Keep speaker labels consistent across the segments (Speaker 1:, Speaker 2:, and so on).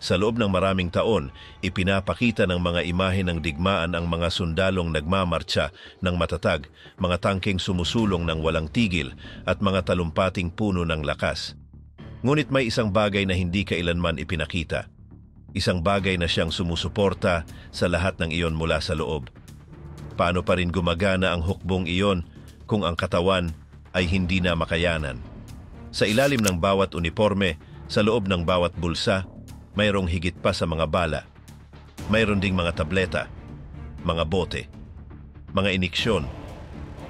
Speaker 1: Sa loob ng maraming taon, ipinapakita ng mga imahe ng digmaan ang mga sundalong nagmamartsa ng matatag, mga tangkeng sumusulong ng walang tigil, at mga talumpating puno ng lakas. Ngunit may isang bagay na hindi kailanman ipinakita. Isang bagay na siyang sumusuporta sa lahat ng iyon mula sa loob. Paano pa rin gumagana ang hukbong iyon kung ang katawan ay hindi na makayanan? Sa ilalim ng bawat uniforme, sa loob ng bawat bulsa, mayroong higit pa sa mga bala. Mayroon ding mga tableta, mga bote, mga iniksyon,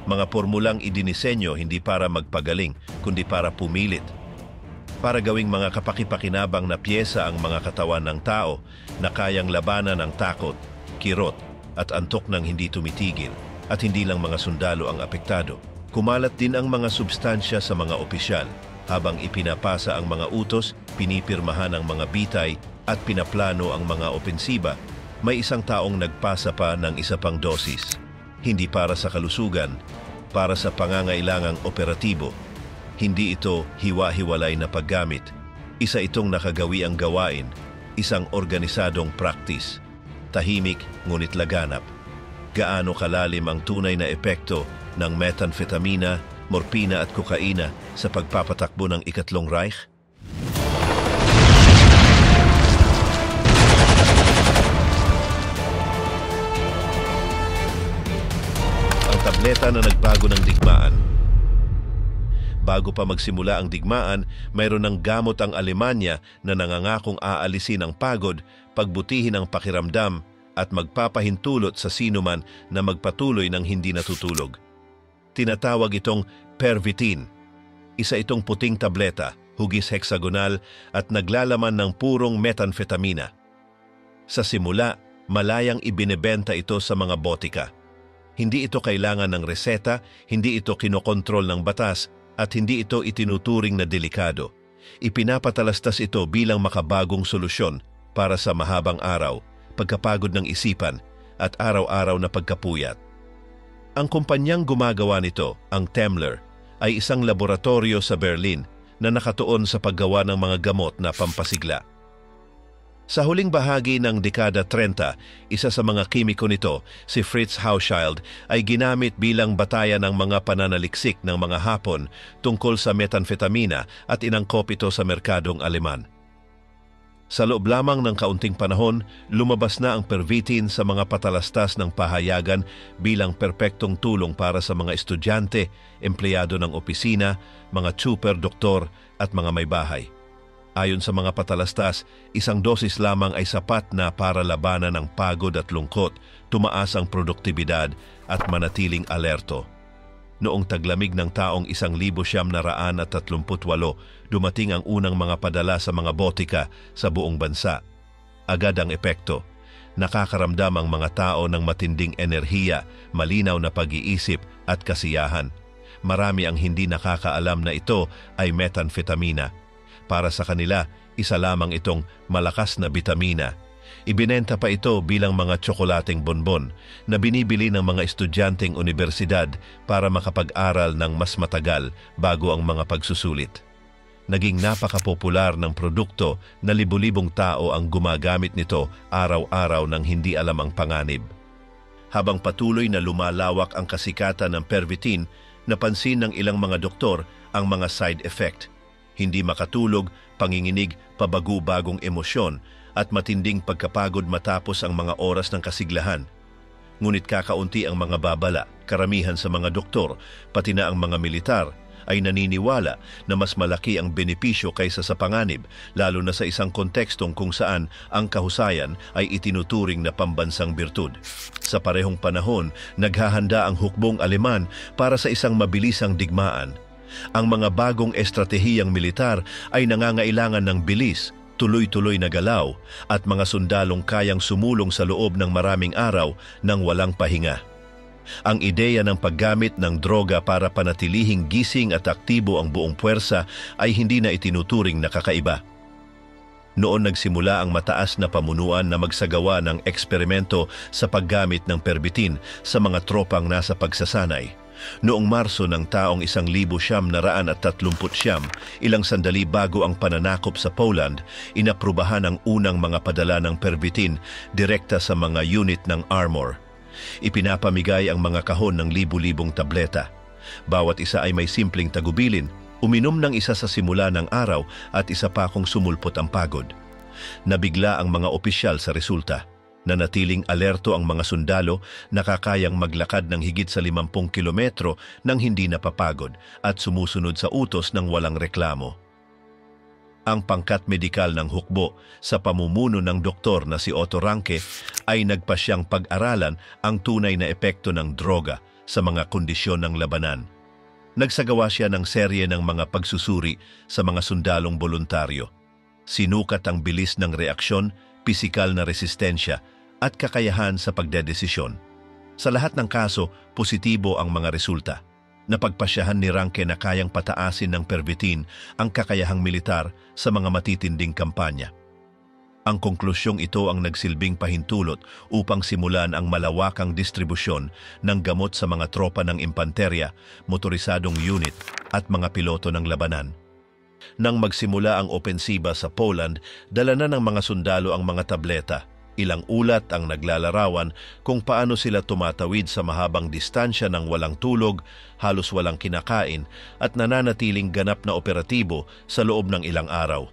Speaker 1: mga formulang idinisenyo hindi para magpagaling, kundi para pumilit. Para gawing mga kapakipakinabang na piyesa ang mga katawan ng tao na kayang labanan ng takot, kirot, at antok ng hindi tumitigil. At hindi lang mga sundalo ang apektado. Kumalat din ang mga substansya sa mga opisyal. Habang ipinapasa ang mga utos, pinipirmahan ang mga bitay at pinaplano ang mga opensiba, may isang taong nagpasa pa ng isa pang dosis. Hindi para sa kalusugan, para sa pangangailangang operatibo. Hindi ito hiwa-hiwalay na paggamit. Isa itong nakagawi ang gawain, isang organisadong practice. Tahimik ngunit laganap. Gaano kalalim ang tunay na epekto ng methamphetamina, morpina at kokaina sa pagpapatakbo ng ikatlong Reich? Ang tableta na nagbago ng digmaan. Bago pa magsimula ang digmaan, mayroon ng gamot ang Alemanya na nangangakong aalisin ang pagod, pagbutihin ang pakiramdam at magpapahintulot sa sinuman na magpatuloy ng hindi natutulog. Tinatawag itong Pervitin. Isa itong puting tableta, hugis hexagonal at naglalaman ng purong methamphetamina. Sa simula, malayang ibinebenta ito sa mga botika. Hindi ito kailangan ng reseta, hindi ito kinokontrol ng batas, at hindi ito itinuturing na delikado. Ipinapatalastas ito bilang makabagong solusyon para sa mahabang araw, pagkapagod ng isipan, at araw-araw na pagkapuyat. Ang kumpanyang gumagawa nito, ang Temmler, ay isang laboratorio sa Berlin na nakatuon sa paggawa ng mga gamot na pampasigla. Sa huling bahagi ng dekada 30, isa sa mga kimiko nito, si Fritz Hauschild, ay ginamit bilang batayan ng mga pananaliksik ng mga Hapon tungkol sa methamphetamina at inangkop ito sa merkadong Aleman. Sa loob lamang ng kaunting panahon, lumabas na ang Pervitin sa mga patalastas ng pahayagan bilang perpektong tulong para sa mga estudyante, empleyado ng opisina, mga tsuper, doktor at mga may bahay. Ayon sa mga patalastas, isang dosis lamang ay sapat na para labanan ang pagod at lungkot, tumaas ang produktibidad at manatiling alerto. Noong taglamig ng taong 1938, dumating ang unang mga padala sa mga botika sa buong bansa. Agad ang epekto. Nakakaramdam ang mga tao ng matinding enerhiya, malinaw na pag-iisip at kasiyahan. Marami ang hindi nakakaalam na ito ay methamphetamina. Para sa kanila, isa lamang itong malakas na bitamina. Ibinenta pa ito bilang mga tsokolating bonbon na binibili ng mga estudyanteng unibersidad para makapag-aral ng mas matagal bago ang mga pagsusulit. Naging napakapopular ng produkto na libu-libong tao ang gumagamit nito araw-araw nang hindi alam ang panganib. Habang patuloy na lumalawak ang kasikatan ng Pervitin, napansin ng ilang mga doktor ang mga side effect. Hindi makatulog, panginginig, pabago-bagong emosyon, at matinding pagkapagod matapos ang mga oras ng kasiglahan. Ngunit kakaunti ang mga babala, karamihan sa mga doktor, pati na ang mga militar, ay naniniwala na mas malaki ang benepisyo kaysa sa panganib, lalo na sa isang kontekstong kung saan ang kahusayan ay itinuturing na pambansang birtud. Sa parehong panahon, naghahanda ang hukbong Aleman para sa isang mabilisang digmaan. Ang mga bagong estratehiyang militar ay nangangailangan ng bilis, tuloy-tuloy na galaw at mga sundalong kayang sumulong sa loob ng maraming araw nang walang pahinga. Ang ideya ng paggamit ng droga para panatilihing gising at aktibo ang buong puwersa ay hindi na itinuturing na kakaiba. Noon nagsimula ang mataas na pamunuan na magsagawa ng eksperimento sa paggamit ng Pervitin sa mga tropang nasa pagsasanay. Noong Marso ng taong 1939, ilang sandali bago ang pananakop sa Poland, inaprubahan ang unang mga padala ng Pervitin direkta sa mga unit ng Armor. Ipinapamigay ang mga kahon ng libu-libong tableta. Bawat isa ay may simpleng tagubilin, uminom ng isa sa simula ng araw at isa pa kung sumulpot ang pagod. Nabigla ang mga opisyal sa resulta. Nanatiling alerto ang mga sundalo, nakakayang maglakad ng higit sa 50 kilometro nang hindi napapagod at sumusunod sa utos ng walang reklamo. Ang pangkat medikal ng hukbo sa pamumuno ng doktor na si Otto Ranke ay nagpasyang pag-aralan ang tunay na epekto ng droga sa mga kondisyon ng labanan. Nagsagawa siya ng serye ng mga pagsusuri sa mga sundalong voluntaryo. Sinukat ang bilis ng reaksyon, pisikal na resistensya at kakayahan sa pagdedesisyon. Sa lahat ng kaso, positibo ang mga resulta. Napagpasyahan ni Ranke na kayang pataasin ng Pervitin ang kakayahang militar sa mga matitinding kampanya. Ang konklusyong ito ang nagsilbing pahintulot upang simulan ang malawakang distribusyon ng gamot sa mga tropa ng impanterya, motorisadong unit at mga piloto ng labanan. Nang magsimula ang opensiba sa Poland, dala na ng mga sundalo ang mga tableta. Ilang ulat ang naglalarawan kung paano sila tumatawid sa mahabang distansya ng walang tulog, halos walang kinakain at nananatiling ganap na operatibo sa loob ng ilang araw.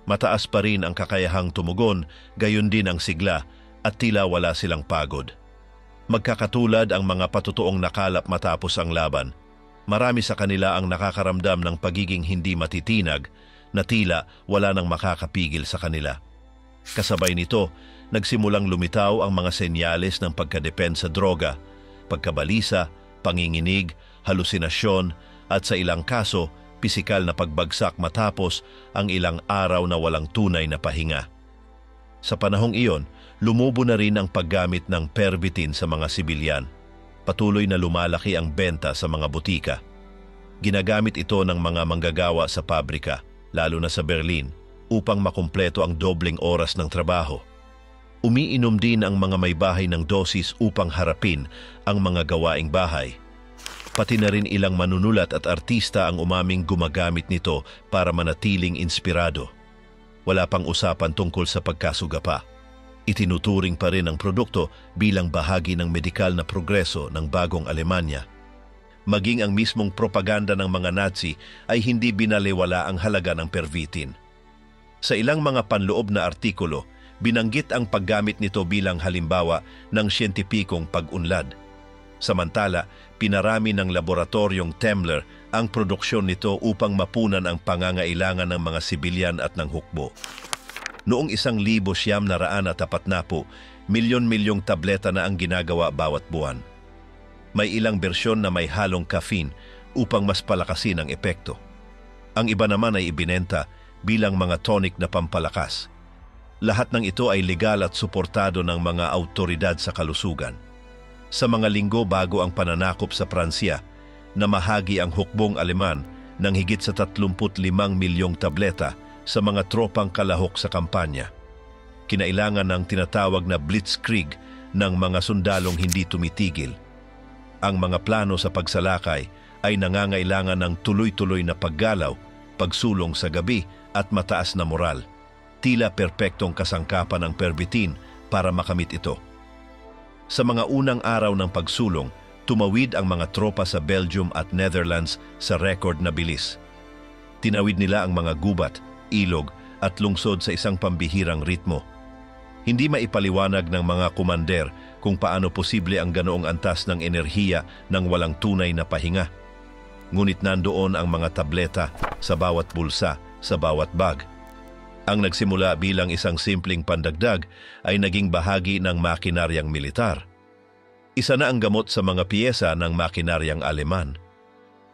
Speaker 1: Mataas pa rin ang kakayahang tumugon, gayon din ang sigla at tila wala silang pagod. Magkakatulad ang mga patutuong nakalap matapos ang laban. Marami sa kanila ang nakakaramdam ng pagiging hindi matitinag na tila wala nang makakapigil sa kanila. Kasabay nito, nagsimulang lumitaw ang mga senyales ng pagkadepensa droga, pagkabalisa, panginginig, halusinasyon at sa ilang kaso, pisikal na pagbagsak matapos ang ilang araw na walang tunay na pahinga. Sa panahong iyon, lumubo na rin ang paggamit ng Pervitin sa mga sibilyan. Patuloy na lumalaki ang benta sa mga butika. Ginagamit ito ng mga manggagawa sa pabrika, lalo na sa Berlin, upang makumpleto ang dobling oras ng trabaho. Umiinom din ang mga may bahay ng dosis upang harapin ang mga gawaing bahay. Pati na rin ilang manunulat at artista ang umaming gumagamit nito para manatiling inspirado. Wala pang usapan tungkol sa pagkasuga pa. Itinuturing pa rin ang produkto bilang bahagi ng medikal na progreso ng bagong Alemanya. Maging ang mismong propaganda ng mga Nazi ay hindi binaliwala ang halaga ng Pervitin. Sa ilang mga panloob na artikulo, binanggit ang paggamit nito bilang halimbawa ng siyentipikong pag-unlad. Samantala, pinarami ng laboratoryong Temler ang produksyon nito upang mapunan ang pangangailangan ng mga sibilyan at ng hukbo. Noong 1940, milyon-milyong tableta na ang ginagawa bawat buwan. May ilang bersyon na may halong caffeine upang mas palakasin ang epekto. Ang iba naman ay ibinenta bilang mga tonic na pampalakas. Lahat ng ito ay legal at suportado ng mga awtoridad sa kalusugan. Sa mga linggo bago ang pananakop sa Pransya, namahagi ang hukbong Aleman ng higit sa 35 milyong tableta sa mga tropang kalahok sa kampanya. Kinailangan ng tinatawag na blitzkrieg ng mga sundalong hindi tumitigil. Ang mga plano sa pagsalakay ay nangangailangan ng tuloy-tuloy na paggalaw, pagsulong sa gabi at mataas na moral. Tila perpektong kasangkapan ng Pervitin para makamit ito. Sa mga unang araw ng pagsulong, tumawid ang mga tropa sa Belgium at Netherlands sa record na bilis. Tinawid nila ang mga gubat, ilog at lungsod sa isang pambihirang ritmo. Hindi maipaliwanag ng mga kumander kung paano posible ang ganoong antas ng enerhiya ng walang tunay na pahinga. Ngunit nandoon ang mga tableta sa bawat bulsa, sa bawat bag. Ang nagsimula bilang isang simpleng pandagdag ay naging bahagi ng makinaryang militar. Isa na ang gamot sa mga piyesa ng makinaryang Aleman.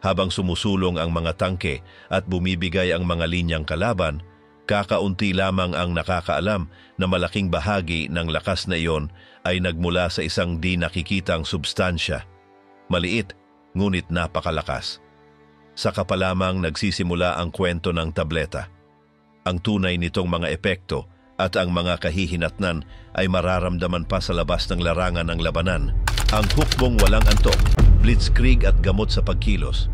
Speaker 1: Habang sumusulong ang mga tangke at bumibigay ang mga linyang kalaban, kakaunti lamang ang nakakaalam na malaking bahagi ng lakas na iyon ay nagmula sa isang di nakikitang substansya. Maliit, ngunit napakalakas. Saka pa lamang nagsisimula ang kwento ng tableta. Ang tunay nitong mga epekto at ang mga kahihinatnan ay mararamdaman pa sa labas ng larangan ng labanan. Ang hukbong walang antok. blitzkrieg at gamot sa pagkilos.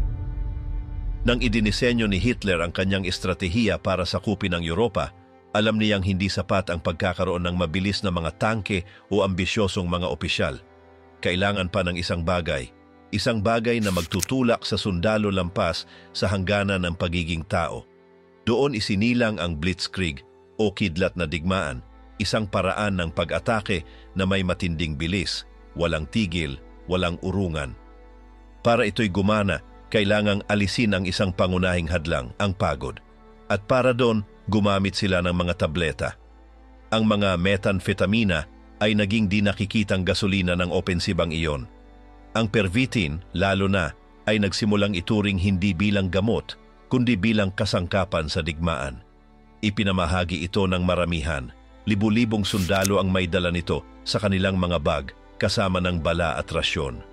Speaker 1: Nang idinisenyo ni Hitler ang kanyang estratehiya para sakupin ang Europa, alam niyang hindi sapat ang pagkakaroon ng mabilis na mga tangke o ambisyosong mga opisyal. Kailangan pa ng isang bagay na magtutulak sa sundalo lampas sa hangganan ng pagiging tao. Doon isinilang ang blitzkrieg o kidlat na digmaan, isang paraan ng pag-atake na may matinding bilis, walang tigil, walang urungan. Para ito'y gumana, kailangang alisin ang isang pangunahing hadlang, ang pagod. At para doon, gumamit sila ng mga tableta. Ang mga methamphetamina ay naging di nakikitang gasolina ng opensibang iyon. Ang pervitin, lalo na, ay nagsimulang ituring hindi bilang gamot, kundi bilang kasangkapan sa digmaan. Ipinamahagi ito ng maramihan. Libu-libong sundalo ang may dala nito sa kanilang mga bag, kasama ng bala at rasyon.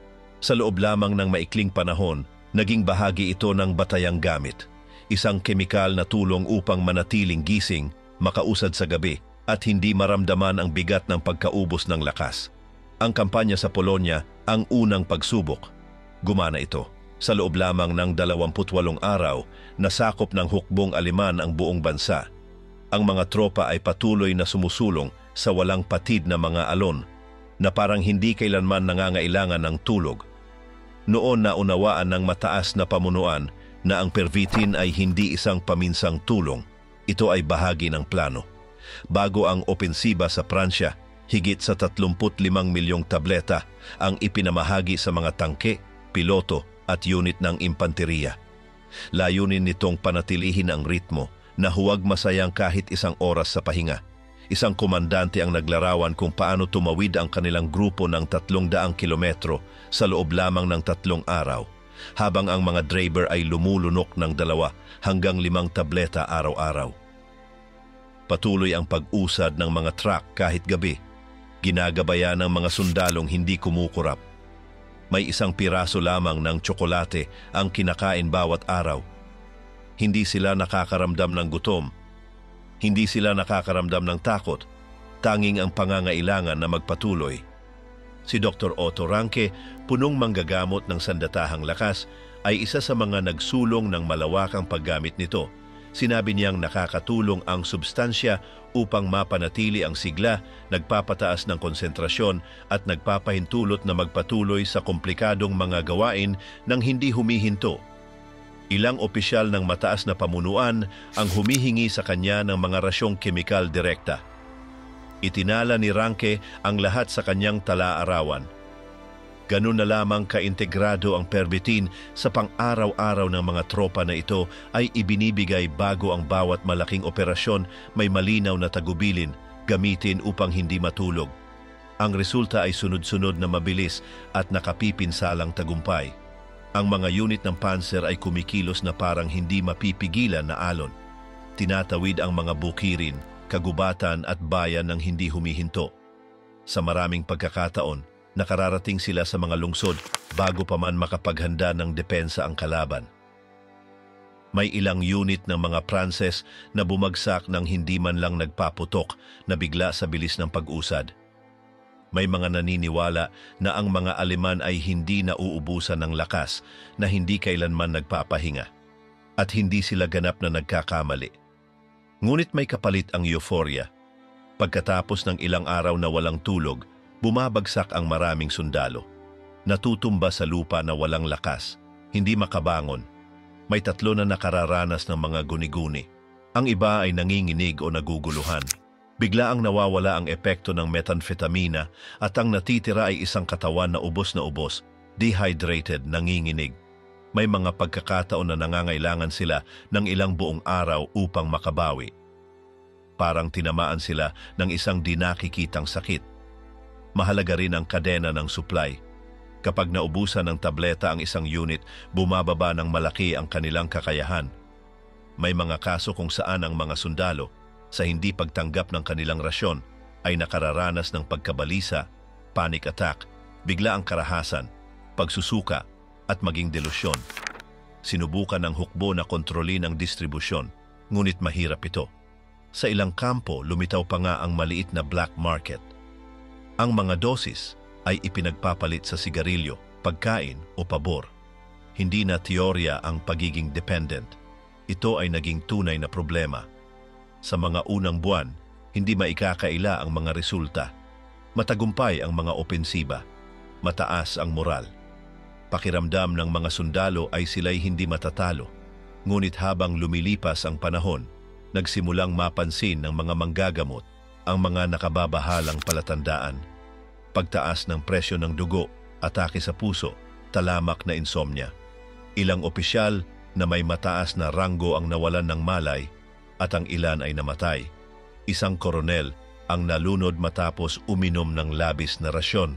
Speaker 1: Sa loob lamang ng maikling panahon, naging bahagi ito ng batayang gamit. Isang kemikal na tulong upang manatiling gising, makausad sa gabi, at hindi maramdaman ang bigat ng pagkaubos ng lakas. Ang kampanya sa Polonya, ang unang pagsubok. Gumana ito. Sa loob lamang ng 28 araw, nasakop ng hukbong Aleman ang buong bansa. Ang mga tropa ay patuloy na sumusulong sa walang patid na mga alon, na parang hindi kailanman nangangailangan ng tulog. Noon naunawaan ng mataas na pamunuan na ang pervitin ay hindi isang paminsang tulong. Ito ay bahagi ng plano. Bago ang opensiba sa Pransya, higit sa 35 milyong tableta ang ipinamahagi sa mga tangke, piloto at unit ng impanteriya. Layunin nitong panatilihin ang ritmo na huwag masayang kahit isang oras sa pahinga. Isang komandante ang naglarawan kung paano tumawid ang kanilang grupo ng 300 kilometro sa loob lamang ng 3 araw, habang ang mga driver ay lumulunok ng 2 hanggang 5 tableta araw-araw. Patuloy ang pag-usad ng mga truck kahit gabi, ginagabayan ng mga sundalong hindi kumukurap. May isang piraso lamang ng tsokolate ang kinakain bawat araw. Hindi sila nakakaramdam ng gutom. Hindi sila nakakaramdam ng takot, tanging ang pangangailangan na magpatuloy. Si Dr. Otto Ranke, punong manggagamot ng sandatahang lakas, ay isa sa mga nagsulong ng malawakang paggamit nito. Sinabi niyang nakakatulong ang substansya upang mapanatili ang sigla, nagpapataas ng konsentrasyon at nagpapahintulot na magpatuloy sa komplikadong mga gawain nang hindi humihinto. Ilang opisyal ng mataas na pamunuan ang humihingi sa kanya ng mga rasyong kemikal direkta. Itinala ni Ranke ang lahat sa kanyang tala-arawan. Ganun na lamang kaintegrado ang pervitin sa pang-araw-araw ng mga tropa na ito ay ibinibigay bago ang bawat malaking operasyon, may malinaw na tagubilin, gamitin upang hindi matulog. Ang resulta ay sunod-sunod na mabilis at nakapipinsalang tagumpay. Ang mga unit ng Panzer ay kumikilos na parang hindi mapipigilan na alon. Tinatawid ang mga bukirin, kagubatan at bayan ng hindi humihinto. Sa maraming pagkakataon, nakararating sila sa mga lungsod bago pa man makapaghanda ng depensa ang kalaban. May ilang unit ng mga Pranses na bumagsak ng hindi man lang nagpaputok na bigla sa bilis ng pag-usad. May mga naniniwala na ang mga Aleman ay hindi nauubusan ng lakas, na hindi kailanman nagpapahinga, at hindi sila ganap na nagkakamali. Ngunit may kapalit ang euphoria. Pagkatapos ng ilang araw na walang tulog, bumabagsak ang maraming sundalo. Natutumba sa lupa na walang lakas, hindi makabangon. May 3 na nakararanas ng mga guni-guni. Ang iba ay nanginginig o naguguluhan. Bigla ang nawawala ang epekto ng methamphetamina at ang natitira ay isang katawan na ubos, dehydrated, nanginginig. May mga pagkakataon na nangangailangan sila ng ilang buong araw upang makabawi. Parang tinamaan sila ng isang di nakikitang sakit. Mahalaga rin ang kadena ng supply. Kapag naubusan ng tableta ang isang unit, bumababa ng malaki ang kanilang kakayahan. May mga kaso kung saan ang mga sundalo, sa hindi pagtanggap ng kanilang rasyon, ay nakararanas ng pagkabalisa, panic attack, bigla ang karahasan, pagsusuka, at maging delusyon. Sinubukan ng hukbo na kontrolin ang distribusyon, ngunit mahirap ito. Sa ilang kampo, lumitaw pa nga ang maliit na black market. Ang mga dosis ay ipinagpapalit sa sigarilyo, pagkain o pabor. Hindi na teorya ang pagiging dependent. Ito ay naging tunay na problema. Sa mga unang buwan, hindi maikakaila ang mga resulta. Matagumpay ang mga opensiba. Mataas ang moral. Pakiramdam ng mga sundalo ay sila'y hindi matatalo. Ngunit habang lumilipas ang panahon, nagsimulang mapansin ng mga manggagamot ang mga nakababahalang palatandaan. Pagtaas ng presyo ng dugo, atake sa puso, talamak na insomnia. Ilang opisyal na may mataas na ranggo ang nawalan ng malay at ang ilan ay namatay. Isang koronel ang nalunod matapos uminom ng labis na rasyon.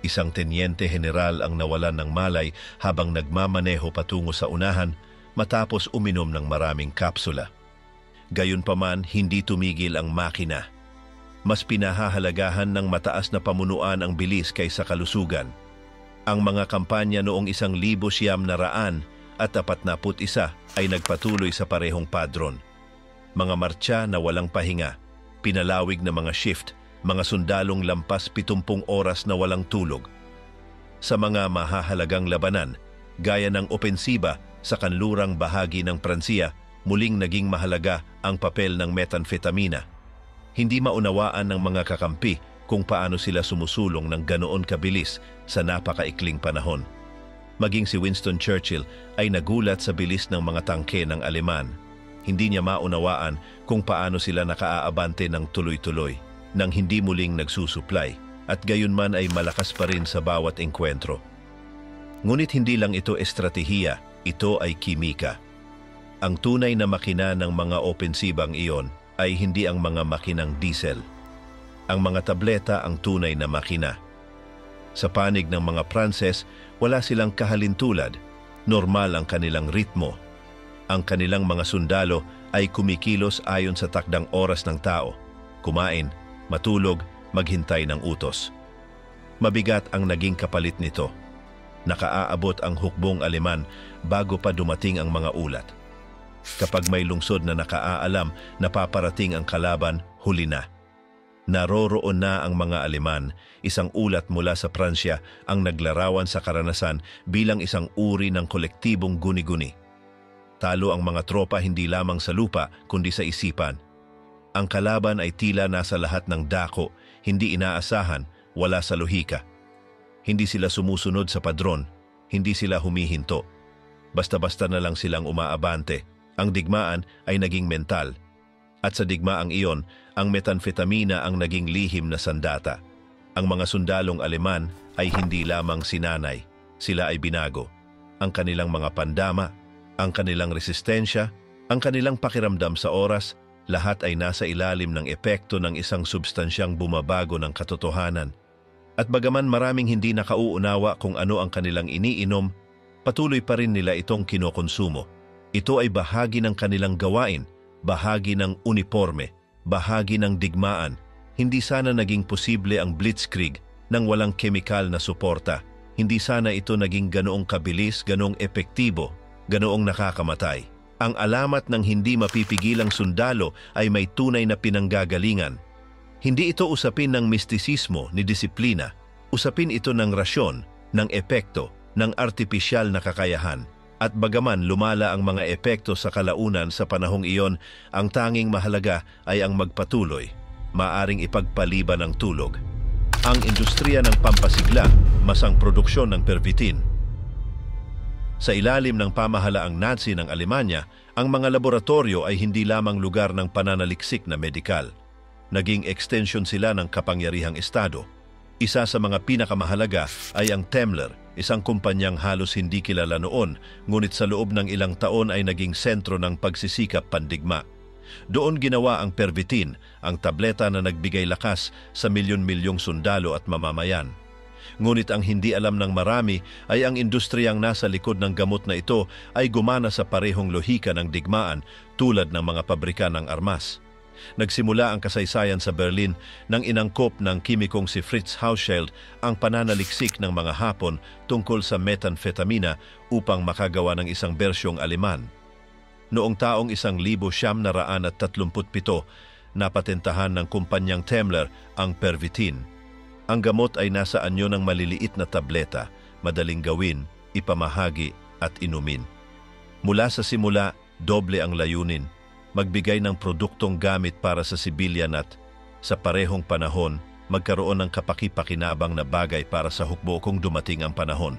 Speaker 1: Isang tenyente general ang nawalan ng malay habang nagmamaneho patungo sa unahan matapos uminom ng maraming kapsula. Gayunpaman, hindi tumigil ang makina. Mas pinahahalagahan ng mataas na pamunuan ang bilis kaysa kalusugan. Ang mga kampanya noong 1941 at 41 ay nagpatuloy sa parehong padron. Mga martsa na walang pahinga, pinalawig na mga shift, mga sundalong lampas 70 oras na walang tulog. Sa mga mahahalagang labanan, gaya ng opensiba sa kanlurang bahagi ng Pransiya, muling naging mahalaga ang papel ng methamphetamina. Hindi maunawaan ng mga kakampi kung paano sila sumusulong ng ganoon kabilis sa napakaikling panahon. Maging si Winston Churchill ay nagulat sa bilis ng mga tangke ng Aleman. Hindi niya maunawaan kung paano sila nakaaabante ng tuloy-tuloy, nang hindi muling nagsusuplay, at gayunman ay malakas pa rin sa bawat engkwentro. Ngunit hindi lang ito estratehiya, ito ay kimika. Ang tunay na makina ng mga opensibang iyon ay hindi ang mga makinang diesel. Ang mga tableta ang tunay na makina. Sa panig ng mga Pranses, wala silang kahalintulad. Normal ang kanilang ritmo. Ang kanilang mga sundalo ay kumikilos ayon sa takdang oras ng tao. Kumain, matulog, maghintay ng utos. Mabigat ang naging kapalit nito. Nakaaabot ang hukbong Aleman bago pa dumating ang mga ulat. Kapag may lungsod na nakaaalam na paparating ang kalaban, huli na. Naroroon na ang mga Aleman, isang ulat mula sa Pransya ang naglarawan sa karanasan bilang isang uri ng kolektibong guni-guni. Talo ang mga tropa hindi lamang sa lupa kundi sa isipan. Ang kalaban ay tila nasa lahat ng dako, hindi inaasahan, wala sa lohika. Hindi sila sumusunod sa padron, hindi sila humihinto. Basta-basta na lang silang umaabante. Ang digmaan ay naging mental. At sa digmaang iyon, ang methamphetamina ang naging lihim na sandata. Ang mga sundalong Aleman ay hindi lamang sinanay, sila ay binago. Ang kanilang mga pandama, ang kanilang resistensya, ang kanilang pakiramdam sa oras, lahat ay nasa ilalim ng epekto ng isang substansyang bumabago ng katotohanan. At bagaman maraming hindi nakauunawa kung ano ang kanilang iniinom, patuloy pa rin nila itong kinokonsumo. Ito ay bahagi ng kanilang gawain, bahagi ng uniforme, bahagi ng digmaan. Hindi sana naging posible ang blitzkrieg nang walang kemikal na suporta. Hindi sana ito naging ganoong kabilis, ganoong epektibo, ganoong nakakamatay. Ang alamat ng hindi mapipigilang sundalo ay may tunay na pinanggagalingan. Hindi ito usapin ng mistisismo ni disiplina. Usapin ito ng rasyon, ng epekto, ng artipisyal na kakayahan. At bagaman lumala ang mga epekto sa kalaunan sa panahong iyon, ang tanging mahalaga ay ang magpatuloy, maaring ipagpaliban ng tulog. Ang industriya ng pampasigla, masang produksyon ng pervitin. Sa ilalim ng pamahalaang Nazi ng Alemanya, ang mga laboratorio ay hindi lamang lugar ng pananaliksik na medikal. Naging extension sila ng kapangyarihang estado. Isa sa mga pinakamahalaga ay ang Temmler, isang kumpanyang halos hindi kilala noon, ngunit sa loob ng ilang taon ay naging sentro ng pagsisikap pandigma. Doon ginawa ang pervitin, ang tableta na nagbigay lakas sa milyon-milyong sundalo at mamamayan. Ngunit ang hindi alam ng marami ay ang industriyang nasa likod ng gamot na ito ay gumana sa parehong lohika ng digmaan tulad ng mga pabrika ng armas. Nagsimula ang kasaysayan sa Berlin nang inangkop ng kimikong si Fritz Hauschild ang pananaliksik ng mga Hapon tungkol sa methamphetamina upang makagawa ng isang bersyong Aleman. Noong taong 1937, napatentahan ng kumpanyang Temmler ang pervitin. Ang gamot ay nasa anyo ng maliliit na tableta, madaling gawin, ipamahagi at inumin. Mula sa simula, doble ang layunin, magbigay ng produktong gamit para sa sibilyan at, sa parehong panahon, magkaroon ng kapaki-pakinabang na bagay para sa hukbo kung dumating ang panahon.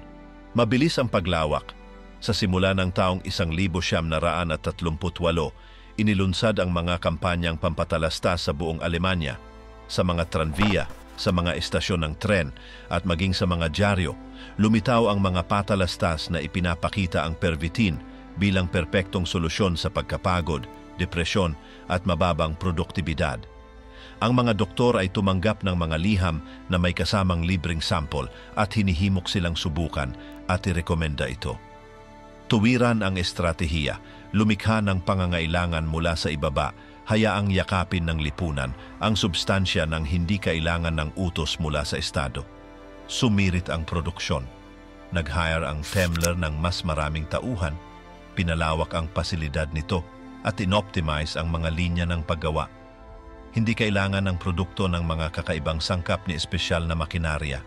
Speaker 1: Mabilis ang paglawak. Sa simula ng taong 1938, inilunsad ang mga kampanyang pampatalastas sa buong Alemanya, sa mga tranvia, sa mga estasyon ng tren at maging sa mga dyaryo. Lumitaw ang mga patalastas na ipinapakita ang Pervitin bilang perpektong solusyon sa pagkapagod, depresyon at mababang produktibidad. Ang mga doktor ay tumanggap ng mga liham na may kasamang libreng sample at hinihimok silang subukan at irekomenda ito. Tuwiran ang estratehiya, lumikha ng pangangailangan mula sa ibaba, hayaang yakapin ng lipunan ang substansya ng hindi kailangan ng utos mula sa estado. Sumirit ang produksyon. Nag-hire ang Temmler ng mas maraming tauhan, pinalawak ang pasilidad nito at inoptimize ang mga linya ng paggawa. Hindi kailangan ng produkto ng mga kakaibang sangkap ni espesyal na makinarya.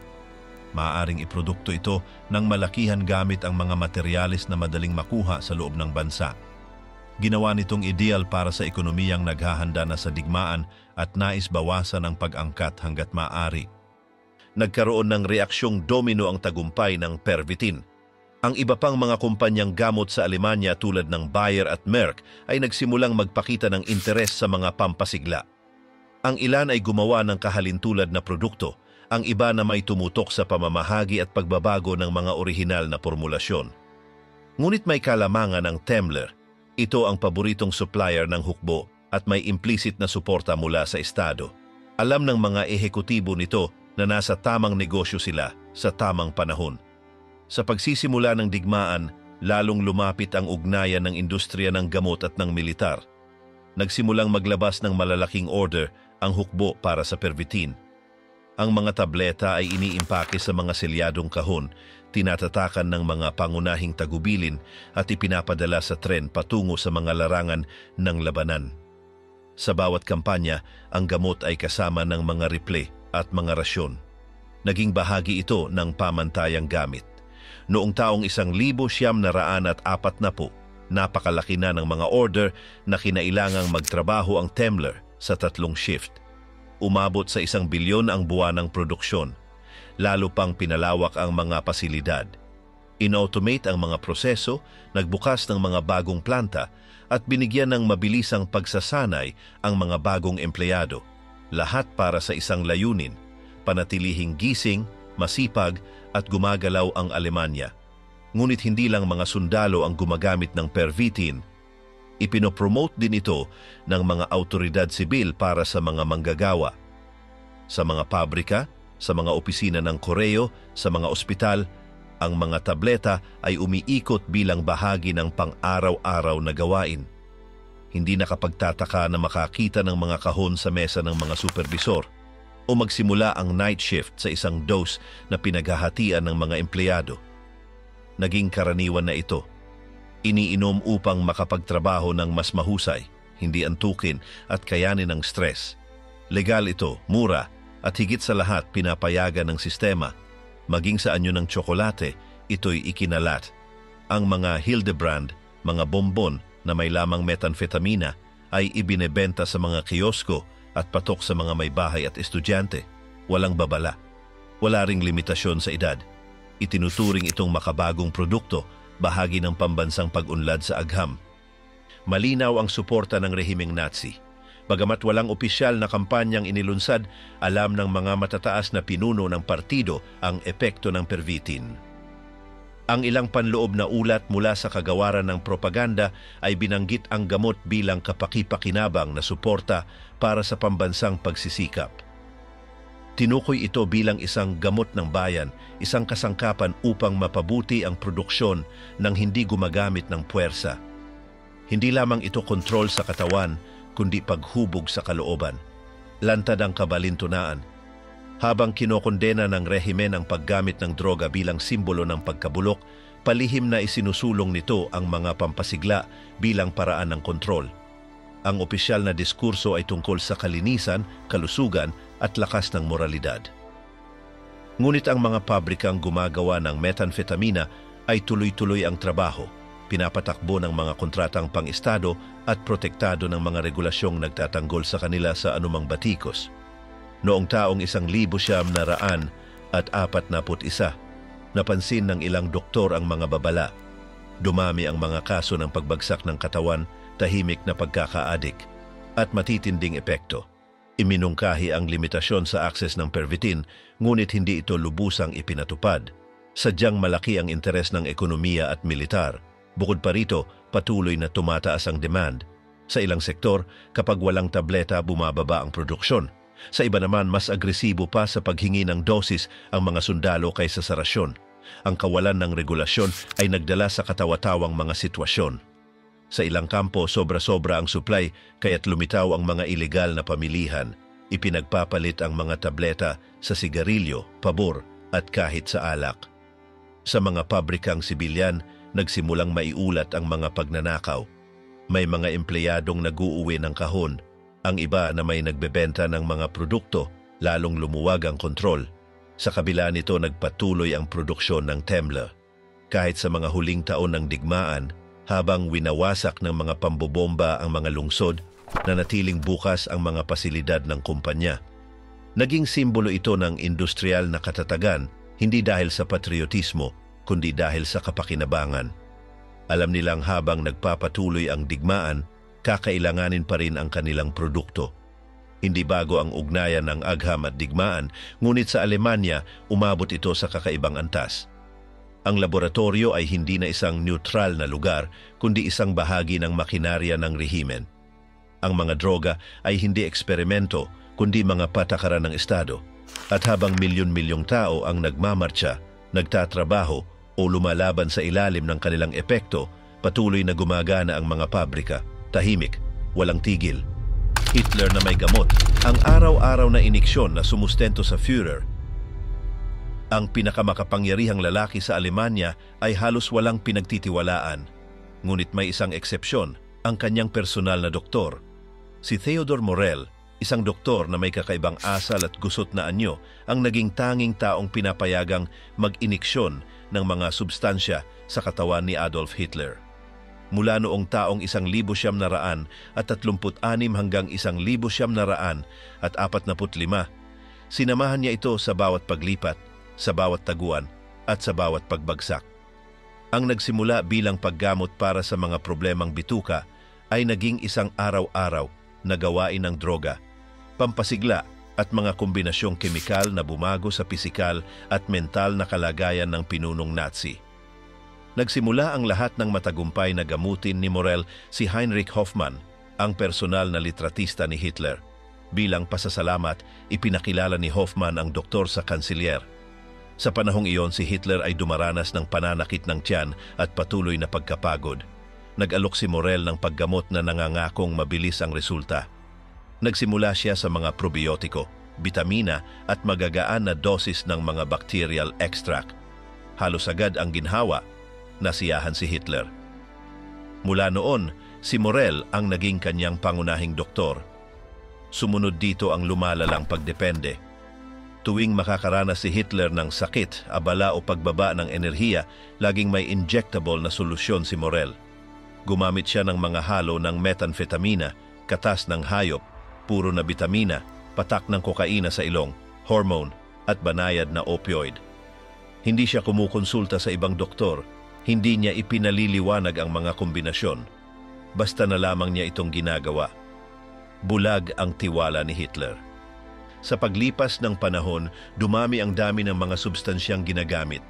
Speaker 1: Maaaring iprodukto ito ng malakihan gamit ang mga materyales na madaling makuha sa loob ng bansa. Ginawa nitong ideal para sa ekonomiyang naghahanda na sa digmaan at nais bawasan ang pag-angkat hanggat maaari. Nagkaroon ng reaksyong domino ang tagumpay ng Pervitin. Ang iba pang mga kumpanyang gamot sa Alemanya tulad ng Bayer at Merck ay nagsimulang magpakita ng interes sa mga pampasigla. Ang ilan ay gumawa ng kahalintulad na produkto, ang iba na may tumutok sa pamamahagi at pagbabago ng mga orihinal na formulasyon. Ngunit may kalamangan ng Temmler. Ito ang paboritong supplier ng hukbo at may implicit na suporta mula sa estado. Alam ng mga ehekutibo nito na nasa tamang negosyo sila sa tamang panahon. Sa pagsisimula ng digmaan, lalong lumapit ang ugnayan ng industriya ng gamot at ng militar. Nagsimulang maglabas ng malalaking order ang hukbo para sa Pervitin. Ang mga tableta ay iniimpake sa mga selyadong kahon, tinatatakan ng mga pangunahing tagubilin at ipinapadala sa tren patungo sa mga larangan ng labanan. Sa bawat kampanya, ang gamot ay kasama ng mga reple at mga rasyon. Naging bahagi ito ng pamantayang gamit. Noong taong 1940, napakalaki na ng mga order na kinailangang magtrabaho ang Temmler sa 3 shift. Umabot sa 1 bilyon ang buwanang produksyon. Lalo pang pinalawak ang mga pasilidad. In-automate ang mga proseso, nagbukas ng mga bagong planta at binigyan ng mabilisang pagsasanay ang mga bagong empleyado. Lahat para sa isang layunin, panatilihing gising, masipag at gumagalaw ang Alemanya. Ngunit hindi lang mga sundalo ang gumagamit ng Pervitin. Ipinopromote din ito ng mga autoridad sibil para sa mga manggagawa. Sa mga pabrika, sa mga opisina ng koreo, sa mga ospital, ang mga tableta ay umiikot bilang bahagi ng pang-araw-araw na gawain. Hindi nakapagtataka na makakita ng mga kahon sa mesa ng mga supervisor o magsimula ang night shift sa isang dose na pinaghahatian ng mga empleyado. Naging karaniwan na ito. Iniinom upang makapagtrabaho ng mas mahusay, hindi antukin at kayanin ang stress. Legal ito, mura, at higit sa lahat pinapayagan ng sistema. Maging sa anyo ng tsokolate, ito'y ikinalat. Ang mga Hildebrand, mga bonbon na may lamang methamphetamina ay ibinebenta sa mga kiosko at patok sa mga may bahay at estudyante. Walang babala. Wala ring limitasyon sa edad. Itinuturing itong makabagong produkto, bahagi ng pambansang pag-unlad sa agham. Malinaw ang suporta ng rehimeng Nazi. Bagamat walang opisyal na kampanyang inilunsad, alam ng mga matataas na pinuno ng partido ang epekto ng Pervitin. Ang ilang panloob na ulat mula sa kagawaran ng propaganda ay binanggit ang gamot bilang kapaki-pakinabang na suporta para sa pambansang pagsisikap. Tinukoy ito bilang isang gamot ng bayan, isang kasangkapan upang mapabuti ang produksyon ng hindi gumagamit ng puwersa. Hindi lamang ito kontrol sa katawan, kundi paghubog sa kalooban. Lantad ang kabalintunaan. Habang kinokondena ng rehimen ang paggamit ng droga bilang simbolo ng pagkabulok, palihim na isinusulong nito ang mga pampasigla bilang paraan ng kontrol. Ang opisyal na diskurso ay tungkol sa kalinisan, kalusugan at lakas ng moralidad. Ngunit ang mga pabrikang gumagawa ng methamphetamina ay tuloy-tuloy ang trabaho, pinapatakbo ng mga kontratang pang-estado at protektado ng mga regulasyong nagtatanggol sa kanila sa anumang batikos. Noong taong 1941, napansin ng ilang doktor ang mga babala. Dumami ang mga kaso ng pagbagsak ng katawan, tahimik na pagkakaadik, at matitinding epekto. Iminungkahi ang limitasyon sa akses ng pervitin, ngunit hindi ito lubusang ipinatupad. Sadyang malaki ang interes ng ekonomiya at militar. Bukod pa rito, patuloy na tumataas ang demand. Sa ilang sektor, kapag walang tableta, bumababa ang produksyon. Sa iba naman, mas agresibo pa sa paghingi ng dosis ang mga sundalo kaysa sa rasyon. Ang kawalan ng regulasyon ay nagdala sa katawa-tawang mga sitwasyon. Sa ilang kampo, sobra-sobra ang supply, kaya't lumitaw ang mga ilegal na pamilihan. Ipinagpapalit ang mga tableta sa sigarilyo, pabor, at kahit sa alak. Sa mga pabrikang sibilyan, nagsimulang maiulat ang mga pagnanakaw. May mga empleyadong nag-uuwi ng kahon. Ang iba na may nagbebenta ng mga produkto, lalong lumuwag ang kontrol. Sa kabila nito, nagpatuloy ang produksyon ng Temla. Kahit sa mga huling taon ng digmaan, habang winawasak ng mga pambobomba ang mga lungsod, nanatiling bukas ang mga pasilidad ng kumpanya. Naging simbolo ito ng industrial na katatagan, hindi dahil sa patriotismo, kundi dahil sa kapakinabangan. Alam nilang habang nagpapatuloy ang digmaan, kakailanganin pa rin ang kanilang produkto. Hindi bago ang ugnayan ng agham at digmaan, ngunit sa Alemanya, umabot ito sa kakaibang antas. Ang laboratorio ay hindi na isang neutral na lugar, kundi isang bahagi ng makinarya ng rehimen. Ang mga droga ay hindi eksperimento, kundi mga patakaran ng Estado. At habang milyon-milyong tao ang nagmamartsa, nagtatrabaho o lumalaban sa ilalim ng kanilang epekto, patuloy na gumagana ang mga pabrika, tahimik, walang tigil. Hitler na may gamot, ang araw-araw na iniksyon na sumustento sa Führer. Ang pinakamakapangyarihang lalaki sa Alemanya ay halos walang pinagtitiwalaan. Ngunit may isang eksepsyon, ang kanyang personal na doktor. Si Theodor Morell, isang doktor na may kakaibang asal at gusot na anyo, ang naging tanging taong pinapayagang mag-iniksyon ng mga substansya sa katawan ni Adolf Hitler. Mula noong taong 1936 hanggang 1945, sinamahan niya ito sa bawat paglipat, sa bawat taguan at sa bawat pagbagsak. Ang nagsimula bilang paggamot para sa mga problemang bituka ay naging isang araw-araw na gawain ng droga, pampasigla at mga kombinasyong kemikal na bumago sa pisikal at mental na kalagayan ng pinunong Nazi. Nagsimula ang lahat ng matagumpay na gamutin ni Morell si Heinrich Hoffmann, ang personal na litratista ni Hitler. Bilang pasasalamat, ipinakilala ni Hoffmann ang doktor sa kansilyer. Sa panahong iyon, si Hitler ay dumaranas ng pananakit ng tiyan at patuloy na pagkapagod. Nag-alok si Morell ng paggamot na nangangakong mabilis ang resulta. Nagsimula siya sa mga probiotiko, bitamina at magagaan na dosis ng mga bacterial extract. Halos agad ang ginhawa, nasiyahan si Hitler. Mula noon, si Morell ang naging kanyang pangunahing doktor. Sumunod dito ang lumalalang pagdepende. Tuwing makakaranas si Hitler ng sakit, abala o pagbaba ng enerhiya, laging may injectable na solusyon si Morell. Gumamit siya ng mga halo ng methamphetamina, katas ng hayop, puro na bitamina, patak ng kokaina sa ilong, hormone, at banayad na opioid. Hindi siya kumukonsulta sa ibang doktor, hindi niya ipinaliliwanag ang mga kombinasyon. Basta na lamang niya itong ginagawa. Bulag ang tiwala ni Hitler. Sa paglipas ng panahon, dumami ang dami ng mga substansyang ginagamit.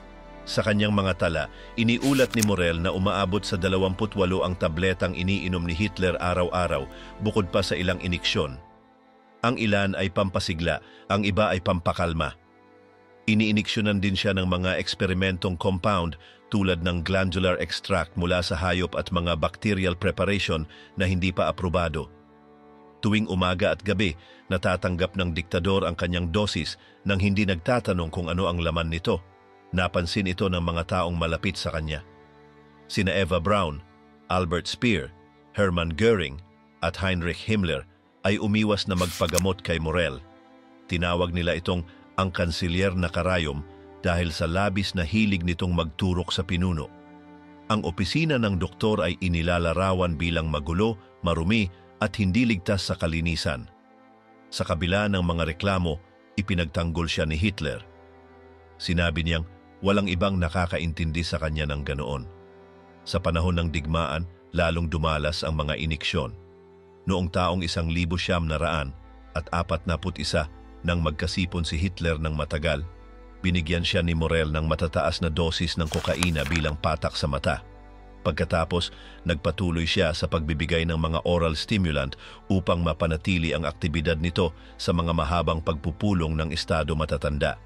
Speaker 1: Sa kanyang mga tala, iniulat ni Morell na umaabot sa 28 ang tabletang iniinom ni Hitler araw-araw, bukod pa sa ilang iniksyon. Ang ilan ay pampasigla, ang iba ay pampakalma. Iniiniksyonan din siya ng mga eksperimentong compound tulad ng glandular extract mula sa hayop at mga bacterial preparation na hindi pa aprobado. Tuwing umaga at gabi, natatanggap ng diktador ang kanyang dosis nang hindi nagtatanong kung ano ang laman nito. Napansin ito ng mga taong malapit sa kanya. Sina Eva Braun, Albert Speer, Hermann Göring at Heinrich Himmler ay umiwas na magpagamot kay Morell. Tinawag nila itong ang kansilyer na karayom dahil sa labis na hilig nitong magturok sa pinuno. Ang opisina ng doktor ay inilalarawan bilang magulo, marumi at hindi ligtas sa kalinisan. Sa kabila ng mga reklamo, ipinagtanggol siya ni Hitler. Sinabi niyang walang ibang nakakaintindi sa kanya ng ganoon. Sa panahon ng digmaan, lalong dumalas ang mga iniksyon. Noong taong 1941 nang magkasipon si Hitler ng matagal, binigyan siya ni Morel ng matataas na dosis ng kokaina bilang patak sa mata. Pagkatapos, nagpatuloy siya sa pagbibigay ng mga oral stimulant upang mapanatili ang aktibidad nito sa mga mahabang pagpupulong ng estado matatanda.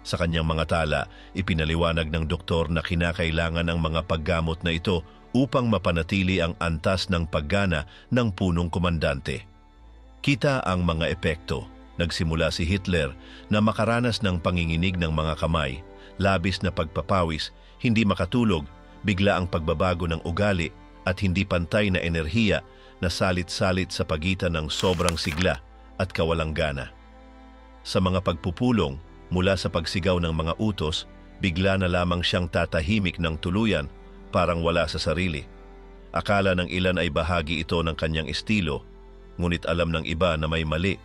Speaker 1: Sa kanyang mga tala, ipinaliwanag ng doktor na kinakailangan ang mga paggamot na ito upang mapanatili ang antas ng paggana ng punong komandante. Kita ang mga epekto. Nagsimula si Hitler na makaranas ng panginginig ng mga kamay, labis na pagpapawis, hindi makatulog, bigla ang pagbabago ng ugali at hindi pantay na enerhiya na salit-salit sa pagitan ng sobrang sigla at kawalang gana. Sa mga pagpupulong, mula sa pagsigaw ng mga utos, bigla na lamang siyang tatahimik ng tuluyan, parang wala sa sarili. Akala ng ilan ay bahagi ito ng kanyang estilo, ngunit alam ng iba na may mali.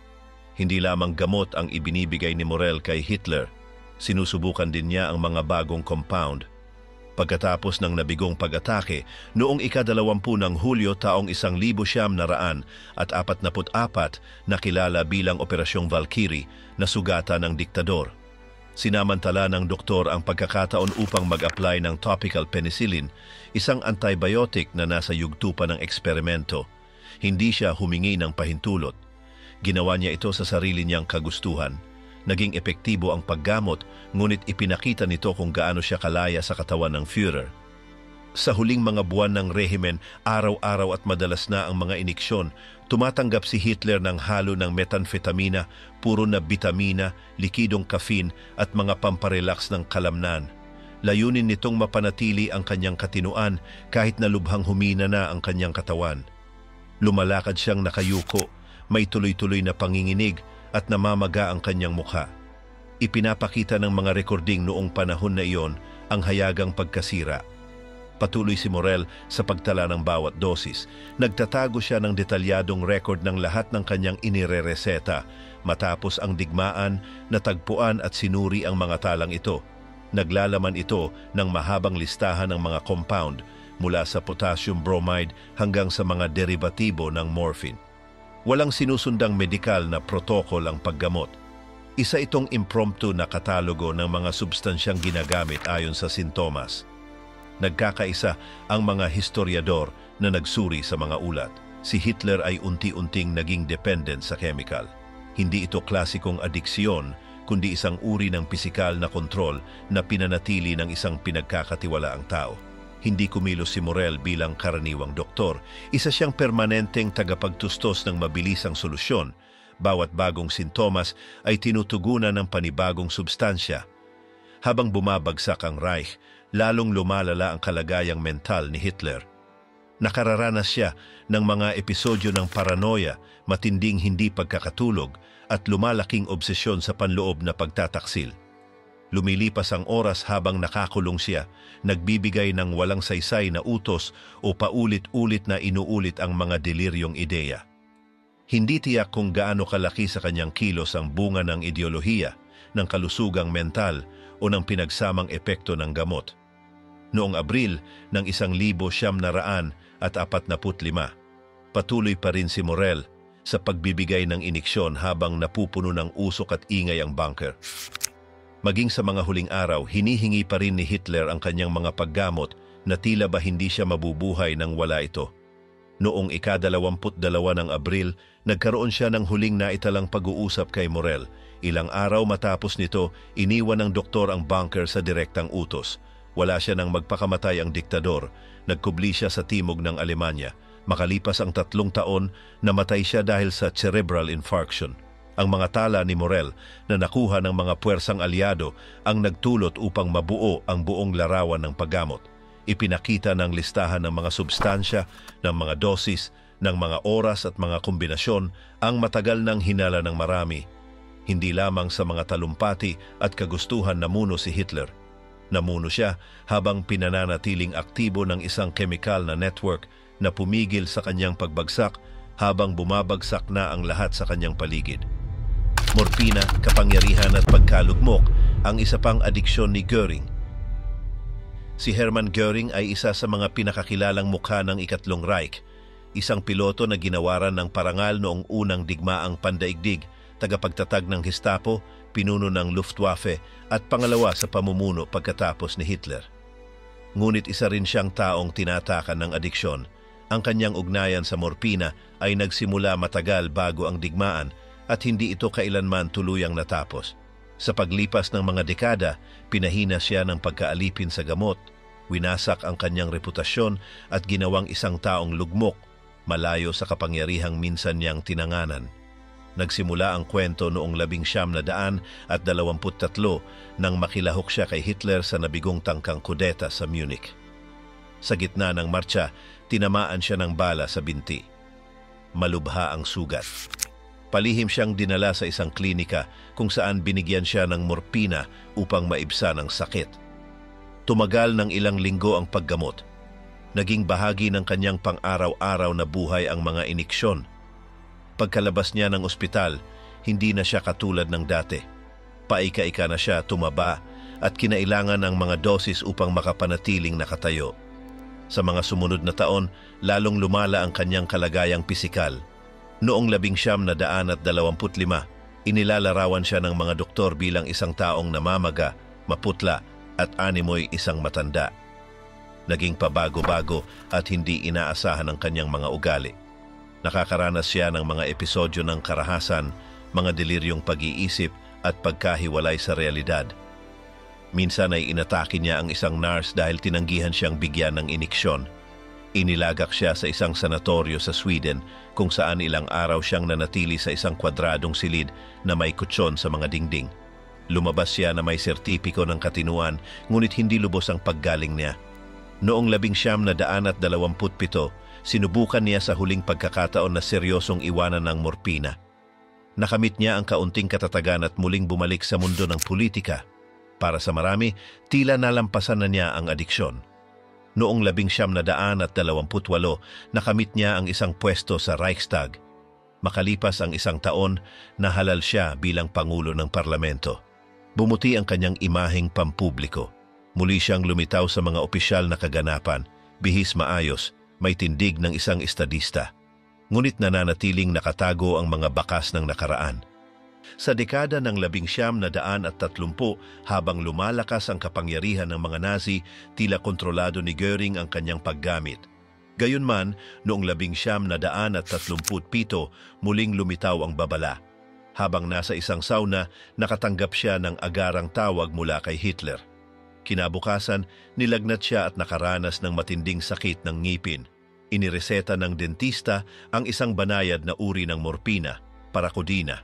Speaker 1: Hindi lamang gamot ang ibinibigay ni Morel kay Hitler, sinusubukan din niya ang mga bagong compound. Pagkatapos ng nabigong pag-atake, noong ika-20 ng Hulyo taong 1944, nakilala bilang Operasyong Valkyrie na sugatan ng diktador. Sinamantala ng doktor ang pagkakataon upang mag-apply ng topical penicillin, isang antibiotic na nasa yugto pa ng eksperimento. Hindi siya humingi ng pahintulot. Ginawa niya ito sa sarili niyang kagustuhan. Naging epektibo ang paggamot, ngunit ipinakita nito kung gaano siya kalaya sa katawan ng Führer. Sa huling mga buwan ng rehimen, araw-araw at madalas na ang mga iniksyon, tumatanggap si Hitler ng halo ng methamphetamina, puro na bitamina, likidong caffeine at mga pamparelax ng kalamnan. Layunin nitong mapanatili ang kanyang katinuan kahit na lubhang humina na ang kanyang katawan. Lumalakad siyang nakayuko, may tuloy-tuloy na panginginig at namamaga ang kanyang mukha. Ipinapakita ng mga recording noong panahon na iyon ang hayagang pagkasira. Patuloy si Morel sa pagtala ng bawat dosis. Nagtatago siya ng detalyadong record ng lahat ng kanyang inirereseta. Matapos ang digmaan, natagpuan at sinuri ang mga talang ito. Naglalaman ito ng mahabang listahan ng mga compound mula sa potassium bromide hanggang sa mga derivatibo ng morphine. Walang sinusundang medikal na protokol ang paggamot. Isa itong impromptu na katalogo ng mga substansyang ginagamit ayon sa sintomas. Nagkakaisa ang mga historiador na nagsuri sa mga ulat. Si Hitler ay unti-unting naging dependent sa chemical. Hindi ito klasikong adiksyon, kundi isang uri ng pisikal na kontrol na pinanatili ng isang pinagkakatiwalaang tao. Hindi kumilos si Morel bilang karaniwang doktor. Isa siyang permanenteng tagapagtustos ng mabilisang solusyon. Bawat bagong sintomas ay tinutugunan ng panibagong substansya. Habang bumabagsak ang Reich, lalong lumalala ang kalagayang mental ni Hitler. Nakararanas siya ng mga episodyo ng paranoia, matinding hindi pagkakatulog at lumalaking obsesyon sa panloob na pagtataksil. Lumilipas ang oras habang nakakulong siya, nagbibigay ng walang saysay na utos o paulit-ulit na inuulit ang mga deliryong ideya. Hindi tiyak kung gaano kalaki sa kanyang kilos ang bunga ng ideolohiya, ng kalusugang mental o ng pinagsamang epekto ng gamot. Noong Abril ng 1945, patuloy pa rin si Morel sa pagbibigay ng iniksyon habang napupuno ng usok at ingay ang bunker. Maging sa mga huling araw, hinihingi pa rin ni Hitler ang kanyang mga paggamot na tila ba hindi siya mabubuhay nang wala ito. Noong ika-22 ng Abril, nagkaroon siya ng huling naitalang pag-uusap kay Morel. Ilang araw matapos nito, iniwan ng doktor ang bunker sa direktang utos. Wala siya nang magpakamatay ang diktador. Nagkubli siya sa timog ng Alemanya. Makalipas ang 3 taon, namatay siya dahil sa cerebral infarction. Ang mga tala ni Morel na nakuha ng mga puwersang alyado ang nagtulot upang mabuo ang buong larawan ng paggamot. Ipinakita ng listahan ng mga substansya, ng mga dosis, ng mga oras at mga kombinasyon ang matagal ng hinala ng marami. Hindi lamang sa mga talumpati at kagustuhan namuno si Hitler. Namuno siya habang pinananatiling aktibo ng isang kemikal na network na pumigil sa kanyang pagbagsak habang bumabagsak na ang lahat sa kanyang paligid. Morpina, kapangyarihan at pagkalugmok ang isa pang adiksyon ni Göring. Si Hermann Göring ay isa sa mga pinakakilalang mukha ng Ikatlong Reich, isang piloto na ginawaran ng parangal noong unang digmaang pandaigdig, tagapagtatag ng Gestapo, pinuno ng Luftwaffe at pangalawa sa pamumuno pagkatapos ni Hitler. Ngunit isa rin siyang taong tinatakan ng adiksyon. Ang kanyang ugnayan sa morpina ay nagsimula matagal bago ang digmaan at hindi ito kailanman tuluyang natapos. Sa paglipas ng mga dekada, pinahina siya ng pagkaalipin sa gamot, winasak ang kanyang reputasyon at ginawang isang taong lugmok, malayo sa kapangyarihang minsan niyang tinanganan. Nagsimula ang kwento noong 1923 nang makilahok siya kay Hitler sa nabigong tangkang kudeta sa Munich. Sa gitna ng marcha, tinamaan siya ng bala sa binti. Malubha ang sugat. Palihim siyang dinala sa isang klinika kung saan binigyan siya ng morpina upang maibsan ang sakit. Tumagal ng ilang linggo ang paggamot. Naging bahagi ng kanyang pang-araw-araw na buhay ang mga iniksyon. Pagkalabas niya ng ospital, hindi na siya katulad ng dati. Paika-ika na siya tumaba at kinailangan ng mga dosis upang makapanatiling nakatayo. Sa mga sumunod na taon, lalong lumala ang kanyang kalagayang pisikal. Noong 1925, inilalarawan siya ng mga doktor bilang isang taong namamaga, maputla at animoy isang matanda. Naging pabago-bago at hindi inaasahan ang kanyang mga ugali. Nakakaranas siya ng mga episodyo ng karahasan, mga deliryong pag-iisip at pagkahiwalay sa realidad. Minsan ay inatake niya ang isang nurse dahil tinanggihan siyang bigyan ng iniksyon. Inilagak siya sa isang sanatoryo sa Sweden kung saan ilang araw siyang nanatili sa isang kwadradong silid na may kutsyon sa mga dingding. Lumabas siya na may sertipiko ng katinuan ngunit hindi lubos ang paggaling niya. Noong 1927, sinubukan niya sa huling pagkakataon na seryosong iwanan ng morpina. Nakamit niya ang kaunting katatagan at muling bumalik sa mundo ng politika. Para sa marami, tila nalampasan na niya ang adiksyon. Noong 1928, nakamit niya ang isang pwesto sa Reichstag. Makalipas ang isang taon, nahalal siya bilang Pangulo ng Parlamento. Bumuti ang kanyang imaheng pampubliko. Muli siyang lumitaw sa mga opisyal na kaganapan, bihis maayos, may tindig ng isang estadista. Ngunit nananatiling nakatago ang mga bakas ng nakaraan. Sa dekada ng 1930 habang lumalakas ang kapangyarihan ng mga Nazi, tila kontrolado ni Göring ang kanyang paggamit. Gayunman, noong 1937, muling lumitaw ang babala. Habang nasa isang sauna, nakatanggap siya ng agarang tawag mula kay Hitler. Kinabukasan, nilagnat siya at nakaranas ng matinding sakit ng ngipin. Inireseta ng dentista ang isang banayad na uri ng morpina, parakodina.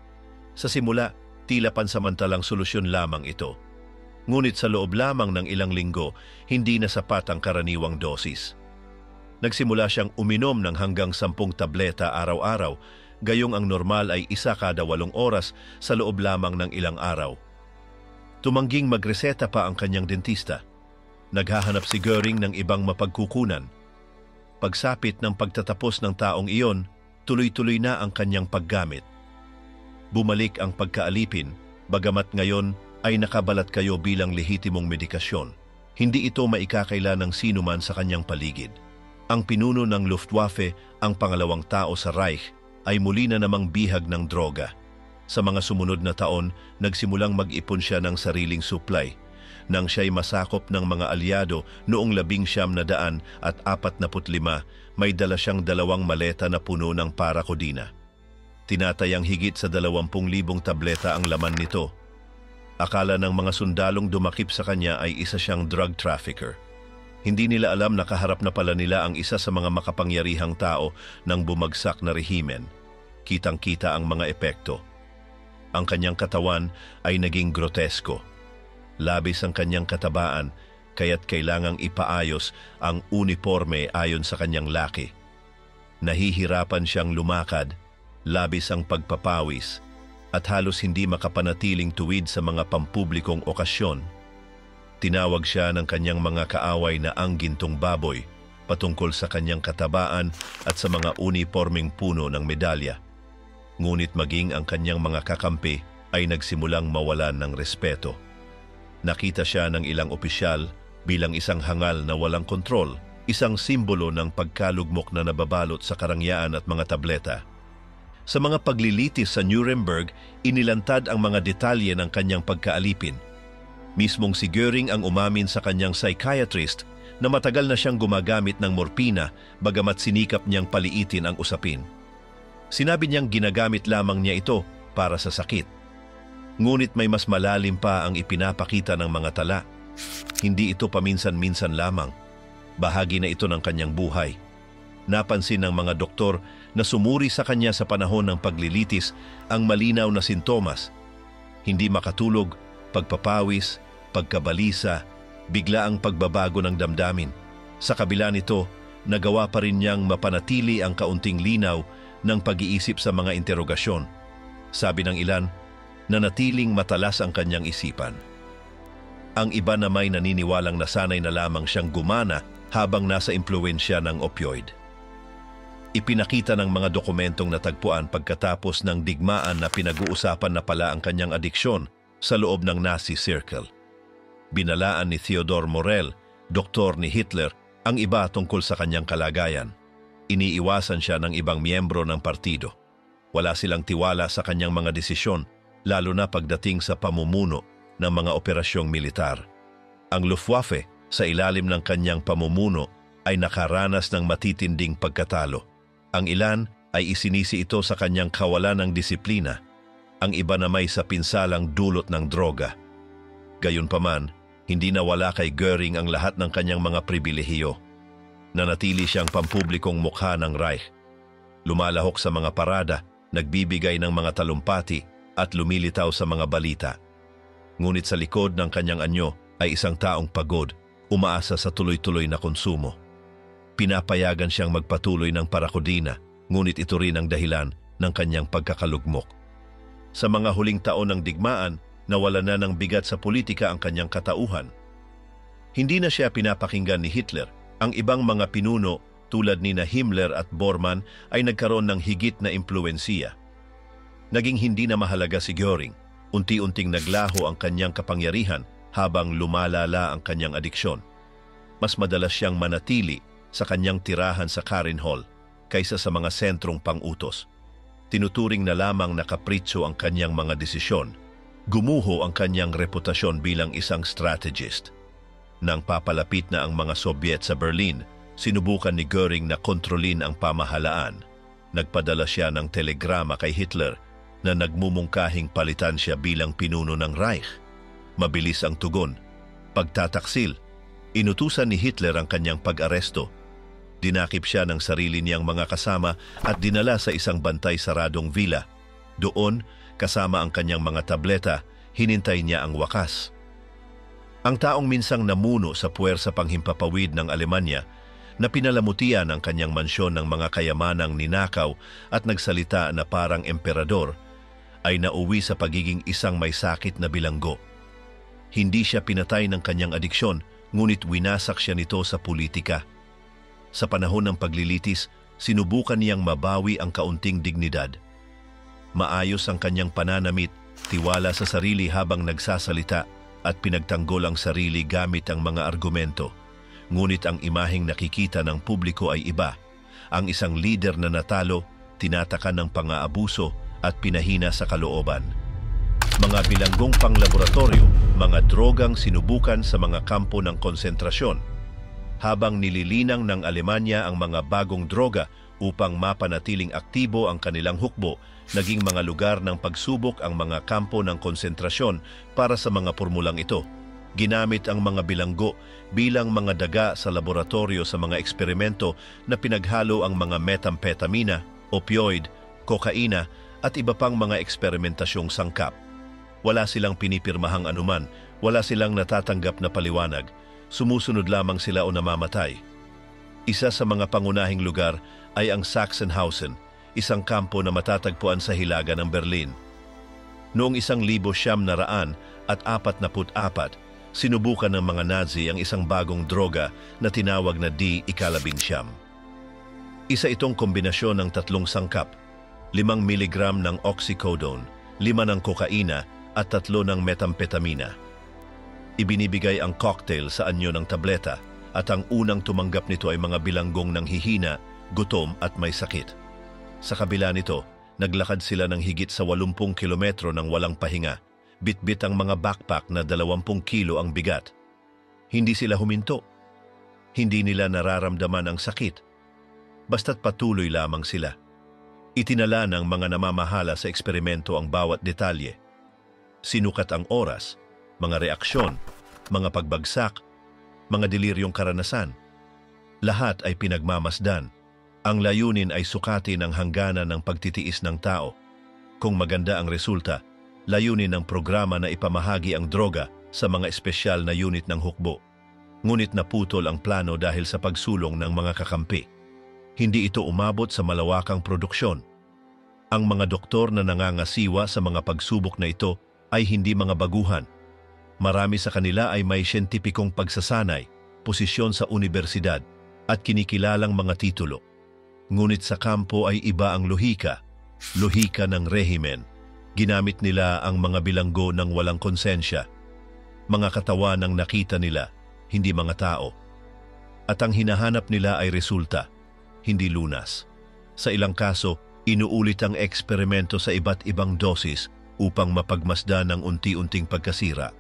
Speaker 1: Sa simula, tila pansamantalang solusyon lamang ito. Ngunit sa loob lamang ng ilang linggo, hindi na sapat ang karaniwang dosis. Nagsimula siyang uminom ng hanggang 10 tableta araw-araw, gayong ang normal ay 1 kada 8 oras sa loob lamang ng ilang araw. Tumangging magreseta pa ang kanyang dentista. Naghahanap si Göring ng ibang mapagkukunan. Pagsapit ng pagtatapos ng taong iyon, tuloy-tuloy na ang kanyang paggamit. Bumalik ang pagkaalipin, bagamat ngayon ay nakabalat kayo bilang lehitimong medikasyon. Hindi ito maikakaila ng sino man sa kanyang paligid. Ang pinuno ng Luftwaffe, ang pangalawang tao sa Reich, ay muli na namang bihag ng droga. Sa mga sumunod na taon, nagsimulang mag-ipon siya ng sariling supply. Nang siya'y masakop ng mga alyado noong 1945, may dala siyang 2 maleta na puno ng parakodina. Tinatayang higit sa 20,000 tableta ang laman nito. Akala ng mga sundalong dumakip sa kanya ay isa siyang drug trafficker. Hindi nila alam na kaharap na pala nila ang isa sa mga makapangyarihang tao ng bumagsak na rehimen. Kitang-kita ang mga epekto. Ang kanyang katawan ay naging grotesko. Labis ang kanyang katabaan, kaya't kailangang ipaayos ang uniforme ayon sa kanyang laki. Nahihirapan siyang lumakad, labis ang pagpapawis, at halos hindi makapanatiling tuwid sa mga pampublikong okasyon. Tinawag siya ng kanyang mga kaaway na ang gintong baboy patungkol sa kanyang katabaan at sa mga unipormeng puno ng medalya. Ngunit maging ang kanyang mga kakampi ay nagsimulang mawalan ng respeto. Nakita siya ng ilang opisyal bilang isang hangal na walang kontrol, isang simbolo ng pagkalugmok na nababalot sa karangyaan at mga tableta. Sa mga paglilitis sa Nuremberg, inilantad ang mga detalye ng kanyang pagkaalipin. Mismong si Göring ang umamin sa kanyang psychiatrist na matagal na siyang gumagamit ng morpina bagamat sinikap niyang paliitin ang usapin. Sinabi niyang ginagamit lamang niya ito para sa sakit. Ngunit may mas malalim pa ang ipinapakita ng mga tala. Hindi ito paminsan-minsan lamang. Bahagi na ito ng kanyang buhay. Napansin ng mga doktor na sumuri sa kanya sa panahon ng paglilitis ang malinaw na sintomas. Hindi makatulog, pagpapawis, pagkabalisa, bigla ang pagbabago ng damdamin. Sa kabila nito, nagawa pa rin niyang mapanatili ang kaunting linaw ng pag-iisip sa mga interogasyon. Sabi ng ilan, nanatiling matalas ang kanyang isipan. Ang iba na may naniniwalang nasanay na lamang siyang gumana habang nasa impluwensya ng opioid. Ipinakita ng mga dokumentong natagpuan pagkatapos ng digmaan na pinag-uusapan na pala ang kanyang adiksyon sa loob ng Nazi Circle. Binalaan ni Theodor Morell, doktor ni Hitler, ang iba tungkol sa kanyang kalagayan. Iniiwasan siya ng ibang miyembro ng partido. Wala silang tiwala sa kanyang mga desisyon, lalo na pagdating sa pamumuno ng mga operasyong militar. Ang Luftwaffe, sa ilalim ng kanyang pamumuno, ay nakaranas ng matitinding pagkatalo. Ang ilan ay isinisi ito sa kanyang kawalan ng disiplina, ang iba na may sa pinsalang dulot ng droga. Gayunpaman, hindi nawala kay Göring ang lahat ng kanyang mga pribilehiyo. Nanatili siyang pampublikong mukha ng Reich. Lumalahok sa mga parada, nagbibigay ng mga talumpati, at lumilitaw sa mga balita. Ngunit sa likod ng kanyang anyo ay isang taong pagod, umaasa sa tuloy-tuloy na konsumo. Pinapayagan siyang magpatuloy ng parakodina, ngunit ito rin ang dahilan ng kanyang pagkakalugmok. Sa mga huling taon ng digmaan, nawala na ng bigat sa politika ang kanyang katauhan. Hindi na siya pinapakinggan ni Hitler. Ang ibang mga pinuno tulad ni Himmler at Bormann ay nagkaroon ng higit na impluwensiya. Naging hindi na mahalaga si Göring. Unti-unting naglaho ang kanyang kapangyarihan habang lumalala ang kanyang adiksyon. Mas madalas siyang manatili sa kanyang tirahan sa Karen Hall kaysa sa mga sentrong pang-utos. Tinuturing na lamang na kapritso ang kanyang mga desisyon. Gumuho ang kanyang reputasyon bilang isang strategist. Nang papalapit na ang mga Soviet sa Berlin, sinubukan ni Göring na kontrolin ang pamahalaan. Nagpadala siya ng telegrama kay Hitler na nagmumungkahing palitan siya bilang pinuno ng Reich. Mabilis ang tugon. Pagtataksil, inutusan ni Hitler ang kanyang pag-aresto. Dinakip siya ng sarili niyang mga kasama at dinala sa isang bantay saradong villa. Doon, kasama ang kanyang mga tableta, hinintay niya ang wakas. Ang taong minsang namuno sa puwersa panghimpapawid ng Alemanya na pinalamutian ang kanyang mansyon ng mga kayamanang ninakaw at nagsalita na parang emperador, ay nauwi sa pagiging isang may sakit na bilanggo. Hindi siya pinatay ng kanyang adiksyon, ngunit winasak siya nito sa politika. Sa panahon ng paglilitis, sinubukan niyang mabawi ang kaunting dignidad. Maayos ang kanyang pananamit, tiwala sa sarili habang nagsasalita at pinagtanggol ang sarili gamit ang mga argumento. Ngunit ang imaheng nakikita ng publiko ay iba. Ang isang lider na natalo, tinatakan ng pang-aabuso at pinahina sa kalooban. Mga bilanggong panglaboratorio, mga drogang sinubukan sa mga kampo ng konsentrasyon. Habang nililinang ng Alemanya ang mga bagong droga upang mapanatiling aktibo ang kanilang hukbo, naging mga lugar ng pagsubok ang mga kampo ng konsentrasyon para sa mga pormulang ito. Ginamit ang mga bilanggo bilang mga daga sa laboratorio sa mga eksperimento na pinaghalo ang mga methamphetamina, opioid, kokaina at iba pang mga eksperimentasyong sangkap. Wala silang pinipirmahang anuman, wala silang natatanggap na paliwanag, sumusunod lamang sila o namamatay. Isa sa mga pangunahing lugar ay ang Sachsenhausen, isang kampo na matatagpuan sa hilaga ng Berlin. Noong 1944, sinubukan ng mga Nazi ang isang bagong droga na tinawag na D-ikalabinsyam. Isa itong kombinasyon ng 3 sangkap, 5 mg ng oxycodone, 5 ng kokaina at 3 ng methamphetamina. Ibinibigay ang cocktail sa anyo ng tableta at ang unang tumanggap nito ay mga bilanggong ng hihina, gutom at may sakit. Sa kabila nito, naglakad sila ng higit sa 80 kilometro ng walang pahinga. Bitbit ang mga backpack na 20 kilo ang bigat. Hindi sila huminto. Hindi nila nararamdaman ang sakit. Basta't patuloy lamang sila. Itinala ng mga namamahala sa eksperimento ang bawat detalye. Sinukat ang oras, mga reaksyon, mga pagbagsak, mga deliryong karanasan. Lahat ay pinagmamasdan. Ang layunin ay sukatin ang hangganan ng pagtitiis ng tao. Kung maganda ang resulta, layunin ng programa na ipamahagi ang droga sa mga espesyal na unit ng hukbo. Ngunit naputol ang plano dahil sa pagsulong ng mga kakampi. Hindi ito umabot sa malawakang produksyon. Ang mga doktor na nangangasiwa sa mga pagsubok na ito ay hindi mga baguhan. Marami sa kanila ay may siyentipikong pagsasanay, posisyon sa unibersidad at kinikilalang mga titulo. Ngunit sa kampo ay iba ang lohika ng rehimen. Ginamit nila ang mga bilanggo ng walang konsensya, mga katawan ng nakita nila, hindi mga tao. At ang hinahanap nila ay resulta, hindi lunas. Sa ilang kaso, inuulit ang eksperimento sa iba't ibang dosis upang mapagmasdan ang unti-unting pagkasira.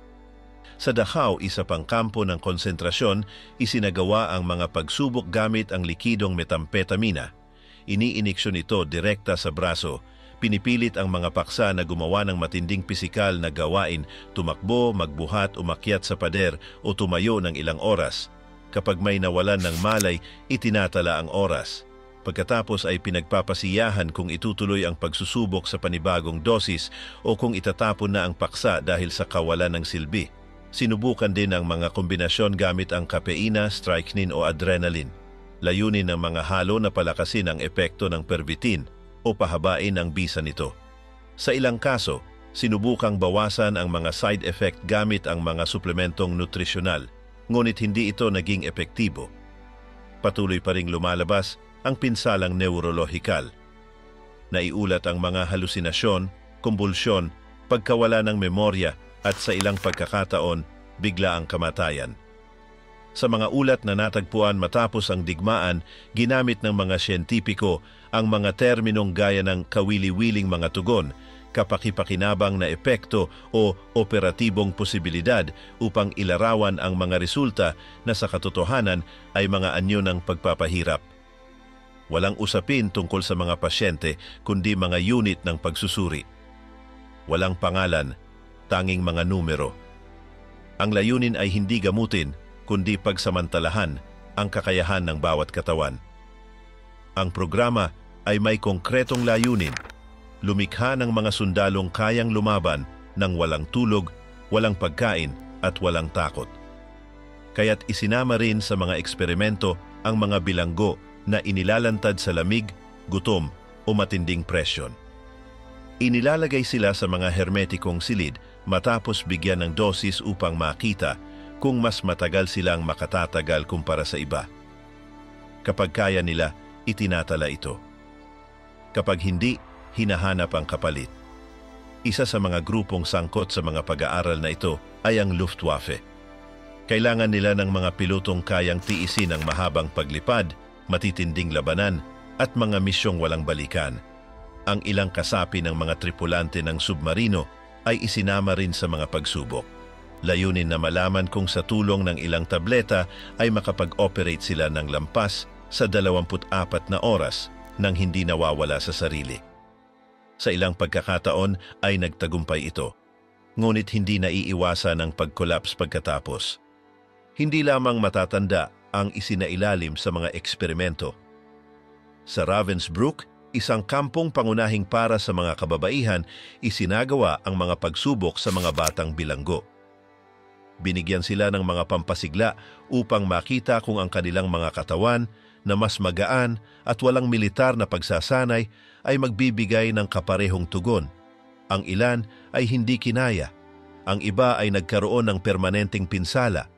Speaker 1: Sa Dachau, isa pang kampo ng konsentrasyon, isinagawa ang mga pagsubok gamit ang likidong methamphetamina. Iniiniksyon ito direkta sa braso. Pinipilit ang mga paksa na gumawa ng matinding pisikal na gawain, tumakbo, magbuhat, umakyat sa pader o tumayo ng ilang oras. Kapag may nawalan ng malay, itinatala ang oras. Pagkatapos ay pinagpapasiyahan kung itutuloy ang pagsusubok sa panibagong dosis o kung itatapon na ang paksa dahil sa kawalan ng silbi. Sinubukan din ang mga kombinasyon gamit ang kafeina, strychnine o adrenaline. Layunin ng mga halo na palakasin ang epekto ng pervitin o pahabain ang bisa nito. Sa ilang kaso, sinubukang bawasan ang mga side effect gamit ang mga suplementong nutrisyonal, ngunit hindi ito naging epektibo. Patuloy pa ring lumalabas ang pinsalang neurolohikal. Naiulat ang mga halusinasyon, kumbulsyon, pagkawala ng memorya at sa ilang pagkakataon, bigla ang kamatayan. Sa mga ulat na natagpuan matapos ang digmaan, ginamit ng mga siyentipiko ang mga terminong gaya ng kawili-wiling mga tugon, kapakipakinabang na epekto o operatibong posibilidad upang ilarawan ang mga resulta na sa katotohanan ay mga anyo ng pagpapahirap. Walang usapin tungkol sa mga pasyente kundi mga unit ng pagsusuri. Walang pangalan, tanging mga numero. Ang layunin ay hindi gamutin, kundi pagsamantalahan ang kakayahan ng bawat katawan. Ang programa ay may konkretong layunin, lumikha ng mga sundalong kayang lumaban ng walang tulog, walang pagkain at walang takot. Kaya't isinama rin sa mga eksperimento ang mga bilanggo na inilalantad sa lamig, gutom o matinding presyon. Inilalagay sila sa mga hermetikong silid matapos bigyan ng dosis upang makita kung mas matagal silang makatatagal kumpara sa iba. Kapag kaya nila, itinatala ito. Kapag hindi, hinahanap ang kapalit. Isa sa mga grupong sangkot sa mga pag-aaral na ito ay ang Luftwaffe. Kailangan nila ng mga pilotong kayang tiisin ang mahabang paglipad, matitinding labanan, at mga misyong walang balikan. Ang ilang kasapi ng mga tripulante ng submarino ay isinama rin sa mga pagsubok. Layunin na malaman kung sa tulong ng ilang tableta ay makapag-operate sila ng lampas sa 24 na oras nang hindi nawawala sa sarili. Sa ilang pagkakataon ay nagtagumpay ito, ngunit hindi naiiwasan ang pag-collapse pagkatapos. Hindi lamang matatanda ang isinailalim sa mga eksperimento. Sa Ravensbrück, isang kampong pangunahing para sa mga kababaihan, isinagawa ang mga pagsubok sa mga batang bilanggo. Binigyan sila ng mga pampasigla upang makita kung ang kanilang mga katawan na mas magaan at walang militar na pagsasanay ay magbibigay ng kaparehong tugon. Ang ilan ay hindi kinaya. Ang iba ay nagkaroon ng permanenteng pinsala.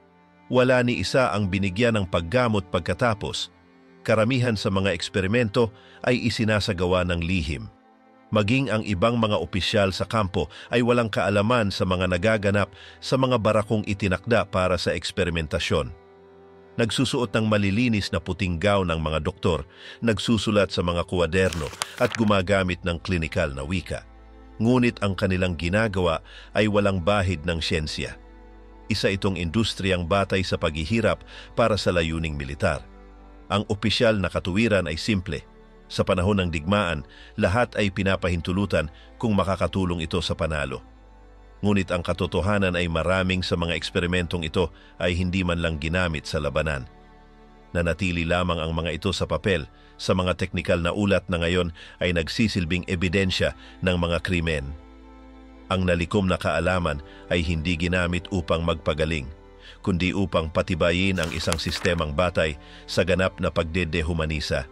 Speaker 1: Wala ni isa ang binigyan ng paggamot pagkatapos. Karamihan sa mga eksperimento ay isinasagawa ng lihim. Maging ang ibang mga opisyal sa kampo ay walang kaalaman sa mga nagaganap sa mga barakong itinakda para sa eksperimentasyon. Nagsusuot ng malilinis na puting gown ng mga doktor, nagsusulat sa mga kwaderno at gumagamit ng klinikal na wika. Ngunit ang kanilang ginagawa ay walang bahid ng siyensya. Isa itong industriyang batay sa paghihirap para sa layuning militar. Ang opisyal na katuwiran ay simple. Sa panahon ng digmaan, lahat ay pinapahintulutan kung makakatulong ito sa panalo. Ngunit ang katotohanan ay maraming sa mga eksperimentong ito ay hindi man lang ginamit sa labanan. Nanatili lamang ang mga ito sa papel, sa mga teknikal na ulat na ngayon ay nagsisilbing ebidensya ng mga krimen. Ang nalikom na kaalaman ay hindi ginamit upang magpagaling, kundi upang patibayin ang isang sistemang batay sa ganap na pagdedehumanisa.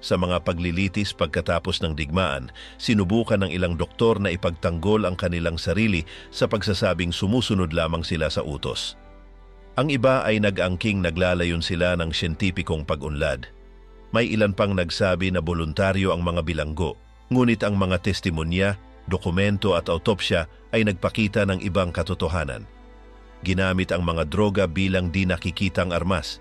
Speaker 1: Sa mga paglilitis pagkatapos ng digmaan, sinubukan ng ilang doktor na ipagtanggol ang kanilang sarili sa pagsasabing sumusunod lamang sila sa utos. Ang iba ay nag-angking naglalayon sila ng siyentipikong pag-unlad. May ilan pang nagsabi na voluntaryo ang mga bilanggo, ngunit ang mga testimonya, dokumento at autopsya ay nagpakita ng ibang katotohanan. Ginamit ang mga droga bilang di nakikitang armas,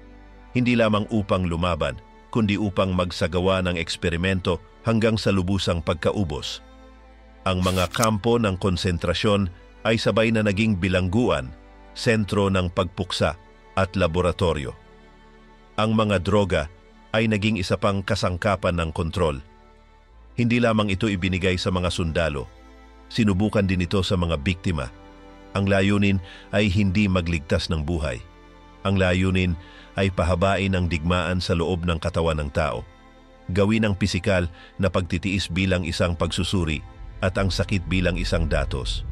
Speaker 1: hindi lamang upang lumaban, kundi upang magsagawa ng eksperimento hanggang sa lubusang pagkaubos. Ang mga kampo ng konsentrasyon ay sabay na naging bilangguan, sentro ng pagpuksa at laboratorio. Ang mga droga ay naging isa pang kasangkapan ng kontrol. Hindi lamang ito ibinigay sa mga sundalo, sinubukan din ito sa mga biktima. Ang layunin ay hindi magligtas ng buhay. Ang layunin ay pahabain ang digmaan sa loob ng katawan ng tao. Gawin ang pisikal na pagtitiis bilang isang pagsusuri at ang sakit bilang isang datos.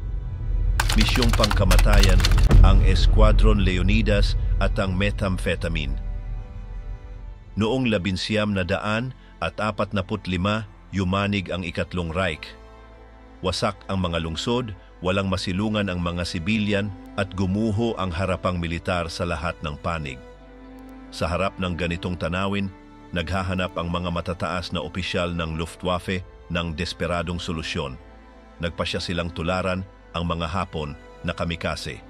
Speaker 1: Misyong pangkamatayan ang Esquadron Leonidas at ang methamphetamine. Noong 1945, yumanig ang ikatlong Reich. Wasak ang mga lungsod, walang masilungan ang mga sibilyan at gumuho ang harapang militar sa lahat ng panig. Sa harap ng ganitong tanawin, naghahanap ang mga matataas na opisyal ng Luftwaffe ng desperadong solusyon. Nagpasya silang tularan ang mga Hapon na kamikaze.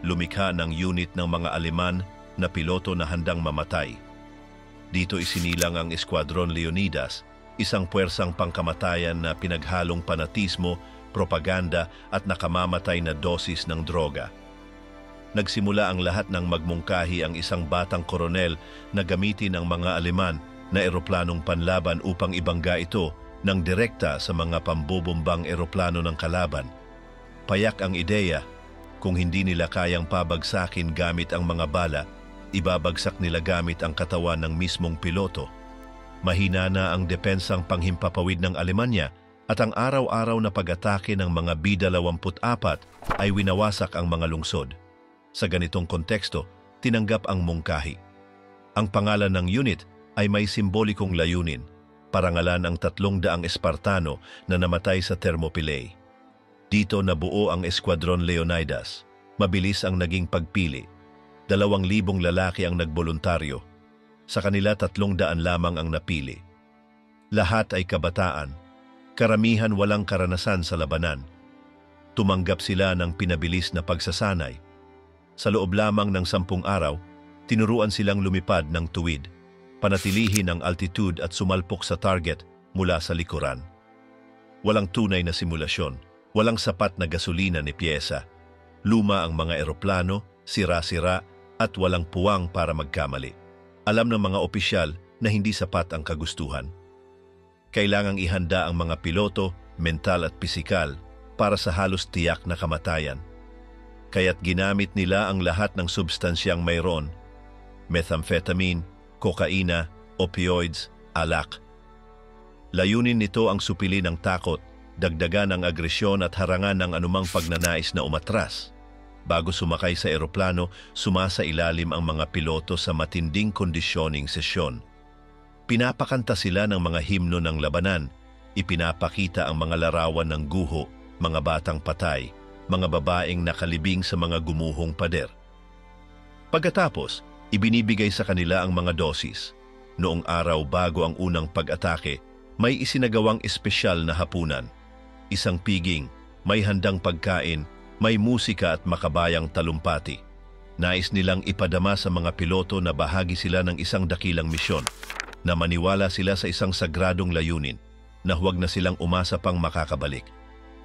Speaker 1: Lumikha ng unit ng mga Aleman na piloto na handang mamatay. Dito isinilang ang Esquadron Leonidas, isang puwersang pangkamatayan na pinaghalong panatismo, propaganda at nakamamatay na dosis ng droga. Nagsimula ang lahat ng magmungkahi ang isang batang koronel na gamitin ang mga Aleman na eroplanong panlaban upang ibangga ito ng direkta sa mga pambobombang eroplano ng kalaban. Payak ang ideya, kung hindi nila kayang pabagsakin gamit ang mga bala, ibabagsak nila gamit ang katawan ng mismong piloto. Mahina na ang depensang panghimpapawid ng Alemanya at ang araw-araw na pag-atake ng mga B-24 ay winawasak ang mga lungsod. Sa ganitong konteksto, tinanggap ang mungkahi. Ang pangalan ng unit ay may simbolikong layunin, parangalan ang 300 Espartano na namatay sa Thermopylae. Dito nabuo ang Esquadron Leonidas. Mabilis ang naging pagpili. 2,000 lalaki ang nagboluntaryo. Sa kanila 300 lamang ang napili. Lahat ay kabataan. Karamihan walang karanasan sa labanan. Tumanggap sila ng pinabilis na pagsasanay. Sa loob lamang ng 10 araw, tinuruan silang lumipad ng tuwid, panatilihin ang altitude at sumalpok sa target mula sa likuran. Walang tunay na simulasyon, walang sapat na gasolina ni piyesa. Luma ang mga eroplano, sira-sira at walang puwang para magkamali. Alam ng mga opisyal na hindi sapat ang kagustuhan. Kailangang ihanda ang mga piloto, mental at pisikal para sa halos tiyak na kamatayan. Kaya't ginamit nila ang lahat ng substansyang mayroon: methamphetamine, kokaina, opioids, alak. Layunin nito ang supili ng takot, dagdagan ang agresyon at harangan ng anumang pagnanais na umatras. Bago sumakay sa eroplano, sumasailalim ang mga piloto sa matinding kondisyoning sesyon. Pinapakanta sila ng mga himno ng labanan, Ipinapakita ang mga larawan ng guho, mga batang patay, mga babaeng nakalibing sa mga gumuhong pader. Pagkatapos, ibinibigay sa kanila ang mga dosis. Noong araw bago ang unang pag-atake, may isinagawang espesyal na hapunan. Isang piging, may handang pagkain, may musika at makabayang talumpati. Nais nilang ipadama sa mga piloto na bahagi sila ng isang dakilang misyon, na maniwala sila sa isang sagradong layunin, na huwag na silang umasa pang makakabalik.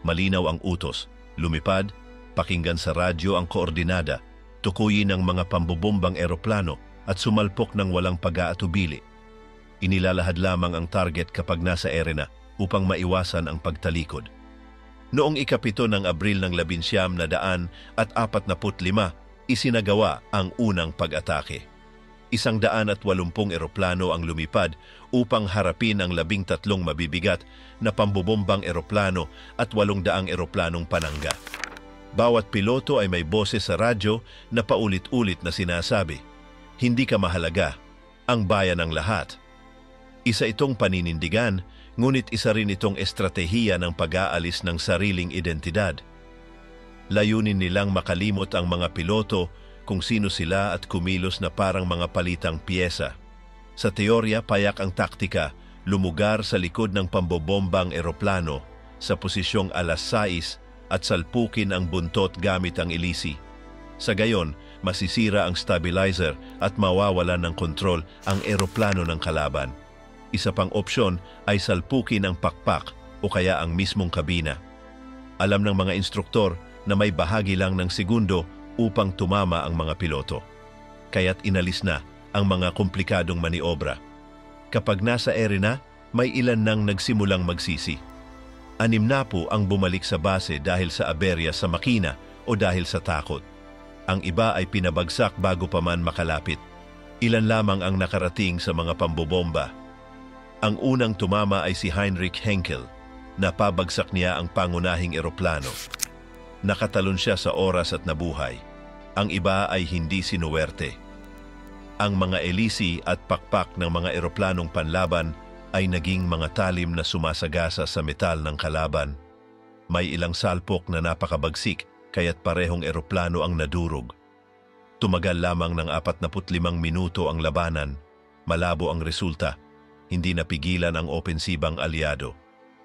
Speaker 1: Malinaw ang utos, lumipad, pakinggan sa radyo ang koordinada, tukuyin ang mga pambobombang eroplano at sumalpok ng walang pag-aatubili. Inilalahad lamang ang target kapag nasa ere na upang maiwasan ang pagtalikod. Noong ika-7 ng Abril ng 1945, isinagawa ang unang pag-atake. 180 eroplano ang lumipad upang harapin ang 13 mabibigat na pambobombang eroplano at 800 eroplanong panangga. Bawat piloto ay may boses sa radyo na paulit-ulit na sinasabi, "Hindi ka mahalaga, ang bayan ang lahat." Isa itong paninindigan, ngunit isa rin itong estratehiya ng pag-aalis ng sariling identidad. Layunin nilang makalimot ang mga piloto kung sino sila at kumilos na parang mga palitang piyesa. Sa teorya, payak ang taktika, lumugar sa likod ng pambobombang eroplano sa posisyong alas 6 at salpukin ang buntot gamit ang ilisi. Sa gayon, masisira ang stabilizer at mawawalan ng kontrol ang eroplano ng kalaban. Isa pang opsyon ay salpukin ang pakpak o kaya ang mismong kabina. Alam ng mga instruktor na may bahagi lang ng segundo upang tumama ang mga piloto. Kaya't inalis na ang mga komplikadong maniobra. Kapag nasa ere na, may ilan nang nagsimulang magsisi. 6 ang bumalik sa base dahil sa aberya sa makina o dahil sa takot. Ang iba ay pinabagsak bago pa man makalapit. Ilan lamang ang nakarating sa mga pambobomba. Ang unang tumama ay si Heinrich Henkel. Napabagsak niya ang pangunahing eroplano. Nakatalon siya sa oras at nabuhay. Ang iba ay hindi sinuwerte. Ang mga elisi at pakpak ng mga eroplanong panlaban ay naging mga talim na sumasagasa sa metal ng kalaban. May ilang salpok na napakabagsik kaya't parehong eroplano ang nadurog. Tumagal lamang ng 45 minuto ang labanan. Malabo ang resulta. Hindi napigilan ang opensibang aliado.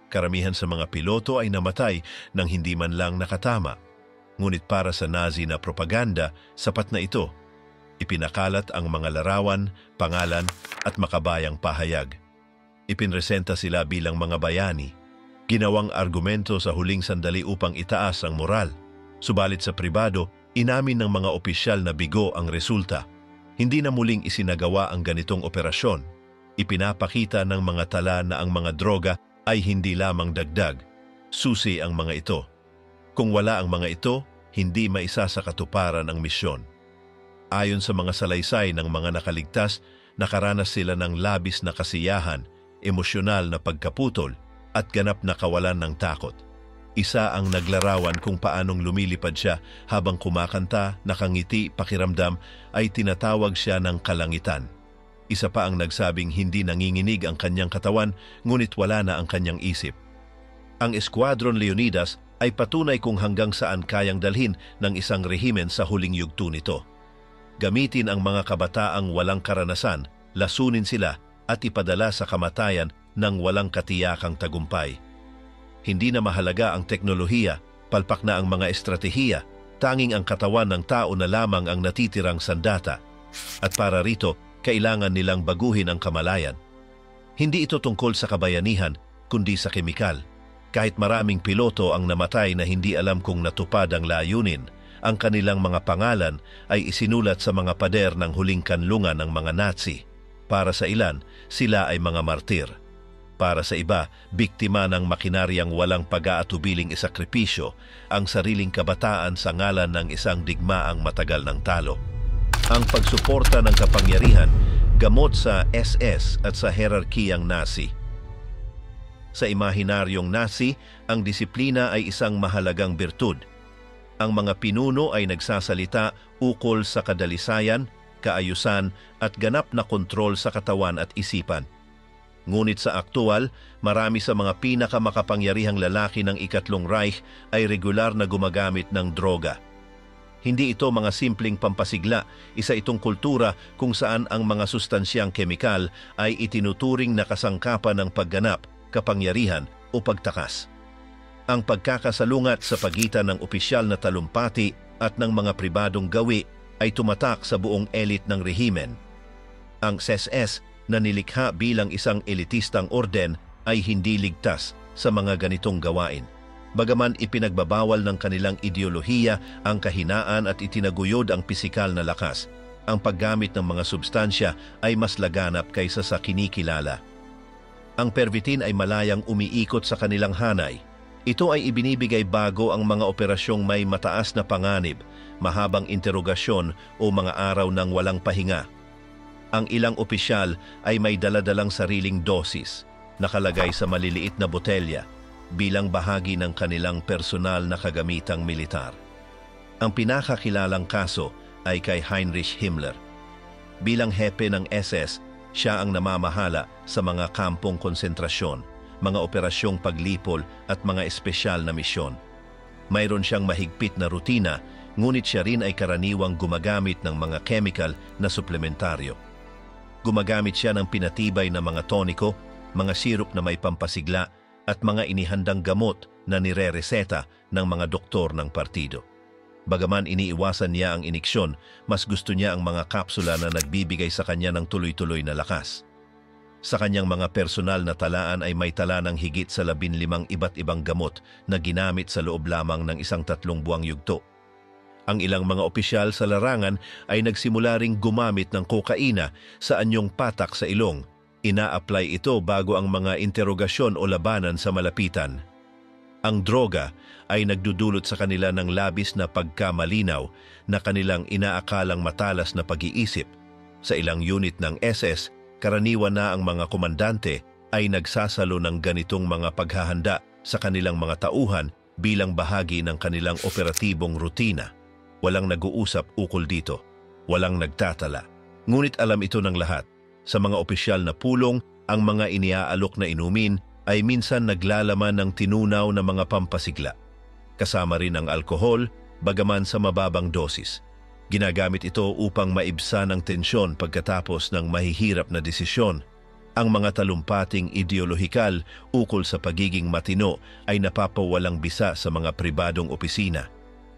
Speaker 1: Karamihan sa mga piloto ay namatay nang hindi man lang nakatama. Ngunit para sa Nazi na propaganda, sapat na ito. Ipinakalat ang mga larawan, pangalan at makabayang pahayag. Ipinresenta sila bilang mga bayani. Ginawang argumento sa huling sandali upang itaas ang moral. Subalit sa pribado, inamin ng mga opisyal na bigo ang resulta. Hindi na muling isinagawa ang ganitong operasyon. Ipinapakita ng mga tala na ang mga droga ay hindi lamang dagdag. Susi ang mga ito. Kung wala ang mga ito, hindi maisasakatuparan ang misyon. Ayon sa mga salaysay ng mga nakaligtas, nakaranas sila ng labis na kasiyahan, emosyonal na pagkaputol, at ganap na kawalan ng takot. Isa ang naglarawan kung paanong lumilipad siya habang kumakanta, nakangiti, pakiramdam ay tinatawag siya ng kalangitan. Isa pa ang nagsabing hindi nanginginig ang kanyang katawan, ngunit wala na ang kanyang isip. Ang Escuadron Leonidas ay patunay kung hanggang saan kayang dalhin ng isang rehimen sa huling yugto nito. Gamitin ang mga kabataang walang karanasan, lasunin sila at ipadala sa kamatayan ng walang katiyakang tagumpay. Hindi na mahalaga ang teknolohiya, palpak na ang mga estratehiya, tanging ang katawan ng tao na lamang ang natitirang sandata. At para rito, kailangan nilang baguhin ang kamalayan. Hindi ito tungkol sa kabayanihan, kundi sa kemikal. Kahit maraming piloto ang namatay na hindi alam kung natupad ang layunin, ang kanilang mga pangalan ay isinulat sa mga pader ng huling kanlungan ng mga Nazi. Para sa ilan, sila ay mga martir. Para sa iba, biktima ng makinaryang walang pag-aatubiling isakripisyo, ang sariling kabataan sa ngalan ng isang digmaang matagal ng talo. Ang pagsuporta ng kapangyarihan, gamot sa SS at sa herarkiyang Nazi. Sa imahinaryong Nazi, ang disiplina ay isang mahalagang birtud. Ang mga pinuno ay nagsasalita ukol sa kadalisayan, kaayusan at ganap na kontrol sa katawan at isipan. Ngunit sa aktual, marami sa mga pinakamakapangyarihang lalaki ng Ikatlong Reich ay regular na gumagamit ng droga. Hindi ito mga simpleng pampasigla, isa itong kultura kung saan ang mga sustansyang kemikal ay itinuturing na kasangkapan ng pagganap, kapangyarihan o pagtakas. Ang pagkakasalungat sa pagitan ng opisyal na talumpati at ng mga pribadong gawi ay tumatak sa buong elit ng rehimen. Ang SS na nilikha bilang isang elitistang orden ay hindi ligtas sa mga ganitong gawain. Bagaman ipinagbabawal ng kanilang ideolohiya ang kahinaan at itinaguyod ang pisikal na lakas, ang paggamit ng mga substansya ay mas laganap kaysa sa kinikilala. Ang pervitin ay malayang umiikot sa kanilang hanay. Ito ay ibinibigay bago ang mga operasyong may mataas na panganib, mahabang interogasyon o mga araw ng walang pahinga. Ang ilang opisyal ay may daladalang sariling dosis, nakalagay sa maliliit na botelya, bilang bahagi ng kanilang personal na kagamitang militar. Ang pinakakilalang kaso ay kay Heinrich Himmler. Bilang hepe ng SS, siya ang namamahala sa mga kampong konsentrasyon, mga operasyong paglipol at mga espesyal na misyon. Mayroon siyang mahigpit na rutina, ngunit siya rin ay karaniwang gumagamit ng mga chemical na suplementaryo. Gumagamit siya ng pinatibay na mga toniko, mga sirup na may pampasigla at mga inihandang gamot na nire-reseta ng mga doktor ng partido. Bagaman iniiwasan niya ang iniksyon, mas gusto niya ang mga kapsula na nagbibigay sa kanya ng tuloy-tuloy na lakas. Sa kanyang mga personal na talaan ay may tala ng higit sa 15 iba't ibang gamot na ginamit sa loob lamang ng 13 buwang yugto. Ang ilang mga opisyal sa larangan ay nagsimula ring gumamit ng kokaina sa anyong patak sa ilong. Ina-apply ito bago ang mga interogasyon o labanan sa malapitan. Ang droga ay nagdudulot sa kanila ng labis na pagkamalinaw na kanilang inaakalang matalas na pag-iisip. Sa ilang unit ng SS, karaniwan na ang mga komandante ay nagsasalo ng ganitong mga paghahanda sa kanilang mga tauhan bilang bahagi ng kanilang operatibong rutina. Walang nag-uusap ukol dito, walang nagtatala. Ngunit alam ito ng lahat. Sa mga opisyal na pulong, ang mga iniaalok na inumin ay minsan naglalaman ng tinunaw na mga pampasigla. Kasama rin ang alkohol, bagaman sa mababang dosis. Ginagamit ito upang maibsan ang tensyon pagkatapos ng mahihirap na desisyon. Ang mga talumpating ideolohikal ukol sa pagiging matino ay napapawalang bisa sa mga pribadong opisina.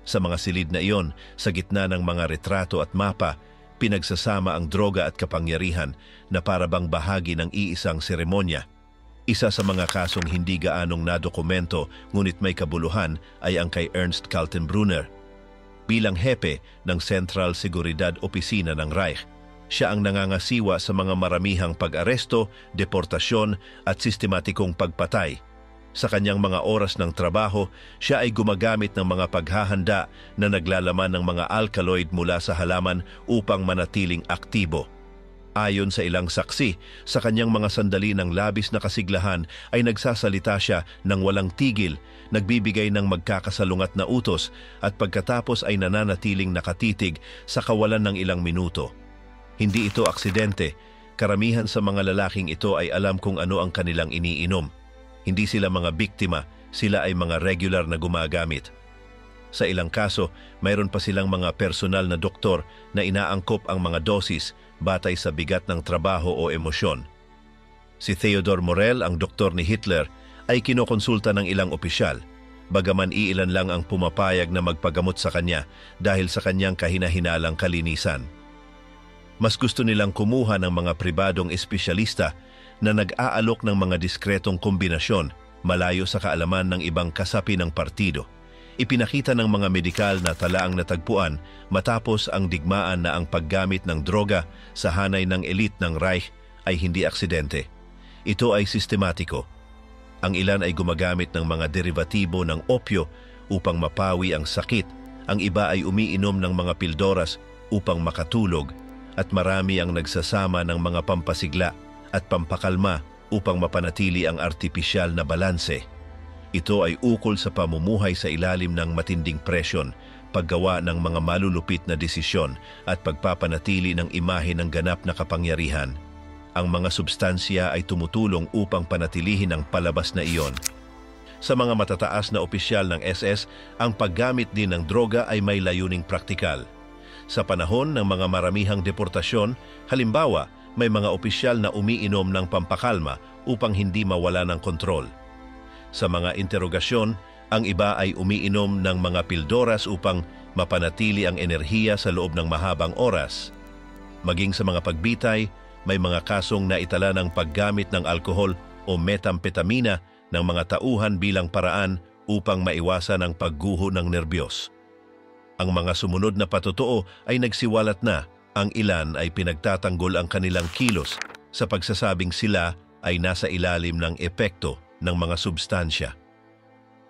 Speaker 1: Sa mga silid na iyon, sa gitna ng mga retrato at mapa, pinagsasama ang droga at kapangyarihan na parabang bahagi ng iisang seremonya. Isa sa mga kasong hindi gaanong nadokumento ngunit may kabuluhan ay ang kay Ernst Kaltenbrunner. Bilang hepe ng Central Seguridad Opisina ng Reich, siya ang nangangasiwa sa mga maramihang pag-aresto, deportasyon at sistematikong pagpatay. Sa kanyang mga oras ng trabaho, siya ay gumagamit ng mga paghahanda na naglalaman ng mga alkaloid mula sa halaman upang manatiling aktibo. Ayon sa ilang saksi, sa kanyang mga sandali ng labis na kasiglahan ay nagsasalita siya ng walang tigil, nagbibigay ng magkakasalungat na utos at pagkatapos ay nananatiling nakatitig sa kawalan ng ilang minuto. Hindi ito aksidente, karamihan sa mga lalaking ito ay alam kung ano ang kanilang iniinom. Hindi sila mga biktima, sila ay mga regular na gumagamit. Sa ilang kaso, mayroon pa silang mga personal na doktor na inaangkop ang mga dosis batay sa bigat ng trabaho o emosyon. Si Theodor Morell, ang doktor ni Hitler, ay kinokonsulta ng ilang opisyal, bagaman iilan lang ang pumapayag na magpagamot sa kanya dahil sa kanyang kahinahinalang kalinisan. Mas gusto nilang kumuha ng mga pribadong espesyalista na nag-aalok ng mga diskretong kombinasyon malayo sa kaalaman ng ibang kasapi ng partido. Ipinakita ng mga medikal na talaang natagpuan matapos ang digmaan na ang paggamit ng droga sa hanay ng elite ng Reich ay hindi aksidente. Ito ay sistematiko. Ang ilan ay gumagamit ng mga derivatibo ng opyo upang mapawi ang sakit. Ang iba ay umiinom ng mga pildoras upang makatulog at marami ang nagsasama ng mga pampasigla at pampakalma upang mapanatili ang artipisyal na balanse. Ito ay ukol sa pamumuhay sa ilalim ng matinding presyon, paggawa ng mga malulupit na desisyon at pagpapanatili ng imahe ng ganap na kapangyarihan. Ang mga substansya ay tumutulong upang panatilihin ang palabas na iyon. Sa mga matataas na opisyal ng SS, ang paggamit din ng droga ay may layuning praktikal. Sa panahon ng mga maramihang deportasyon, halimbawa, may mga opisyal na umiinom ng pampakalma upang hindi mawala ng kontrol. Sa mga interogasyon, ang iba ay umiinom ng mga pildoras upang mapanatili ang enerhiya sa loob ng mahabang oras. Maging sa mga pagbitay, may mga kasong naitala ng paggamit ng alkohol o metampetamina ng mga tauhan bilang paraan upang maiwasan ang pagguho ng nerbiyos. Ang mga sumunod na patotoo ay nagsiwalat na ang ilan ay pinagtatanggol ang kanilang kilos sa pagsasabing sila ay nasa ilalim ng epekto ng mga substansya.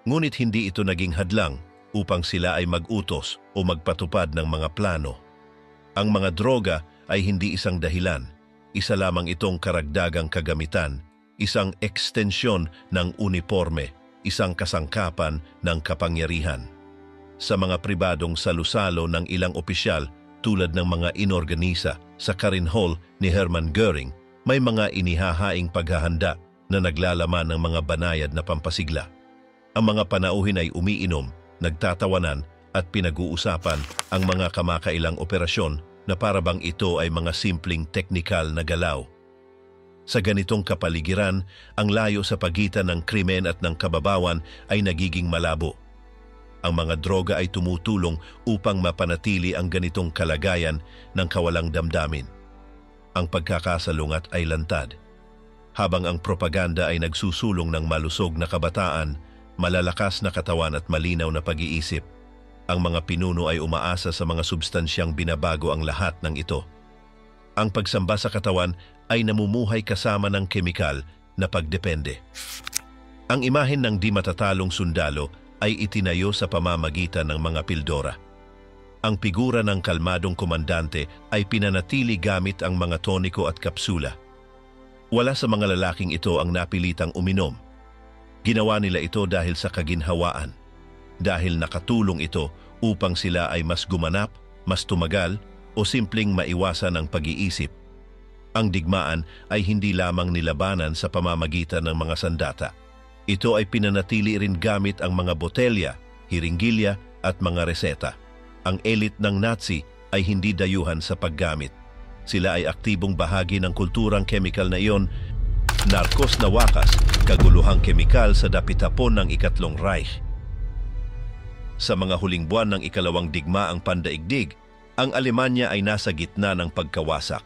Speaker 1: Ngunit hindi ito naging hadlang upang sila ay mag-utos o magpatupad ng mga plano. Ang mga droga ay hindi isang dahilan. Isa lamang itong karagdagang kagamitan, isang ekstensyon ng uniforme, isang kasangkapan ng kapangyarihan. Sa mga pribadong salusalo ng ilang opisyal tulad ng mga inorganisa sa Karin Hall ni Hermann Göring, may mga inihahaing paghahanda na naglalaman ng mga banayad na pampasigla. Ang mga panauhin ay umiinom, nagtatawanan at pinag-uusapan ang mga kamakailang operasyon na parabang ito ay mga simpleng teknikal na galaw. Sa ganitong kapaligiran, ang layo sa pagitan ng krimen at ng kababawan ay nagiging malabo. Ang mga droga ay tumutulong upang mapanatili ang ganitong kalagayan ng kawalang damdamin. Ang pagkakasalungat ay lantad. Habang ang propaganda ay nagsusulong ng malusog na kabataan, malalakas na katawan at malinaw na pag-iisip, ang mga pinuno ay umaasa sa mga substansyang binabago ang lahat ng ito. Ang pagsamba sa katawan ay namumuhay kasama ng kemikal na pagdepende. Ang imahen ng di matatalong sundalo ay itinayo sa pamamagitan ng mga pildora. Ang figura ng kalmadong komandante ay pinanatili gamit ang mga toniko at kapsula. Wala sa mga lalaking ito ang napilitang uminom. Ginawa nila ito dahil sa kaginhawaan. Dahil nakatulong ito upang sila ay mas gumanap, mas tumagal, o simpleng maiwasan ang pag-iisip. Ang digmaan ay hindi lamang nilabanan sa pamamagitan ng mga sandata. Ito ay pinanatili rin gamit ang mga botelya, hiringgilya at mga reseta. Ang elite ng Nazi ay hindi dayuhan sa paggamit. Sila ay aktibong bahagi ng kulturang kemikal na iyon, narkos na wakas, kaguluhang kemikal sa dapitapon ng Ikatlong Reich. Sa mga huling buwan ng ikalawang digmaang pandaigdig, ang Alemanya ay nasa gitna ng pagkawasak.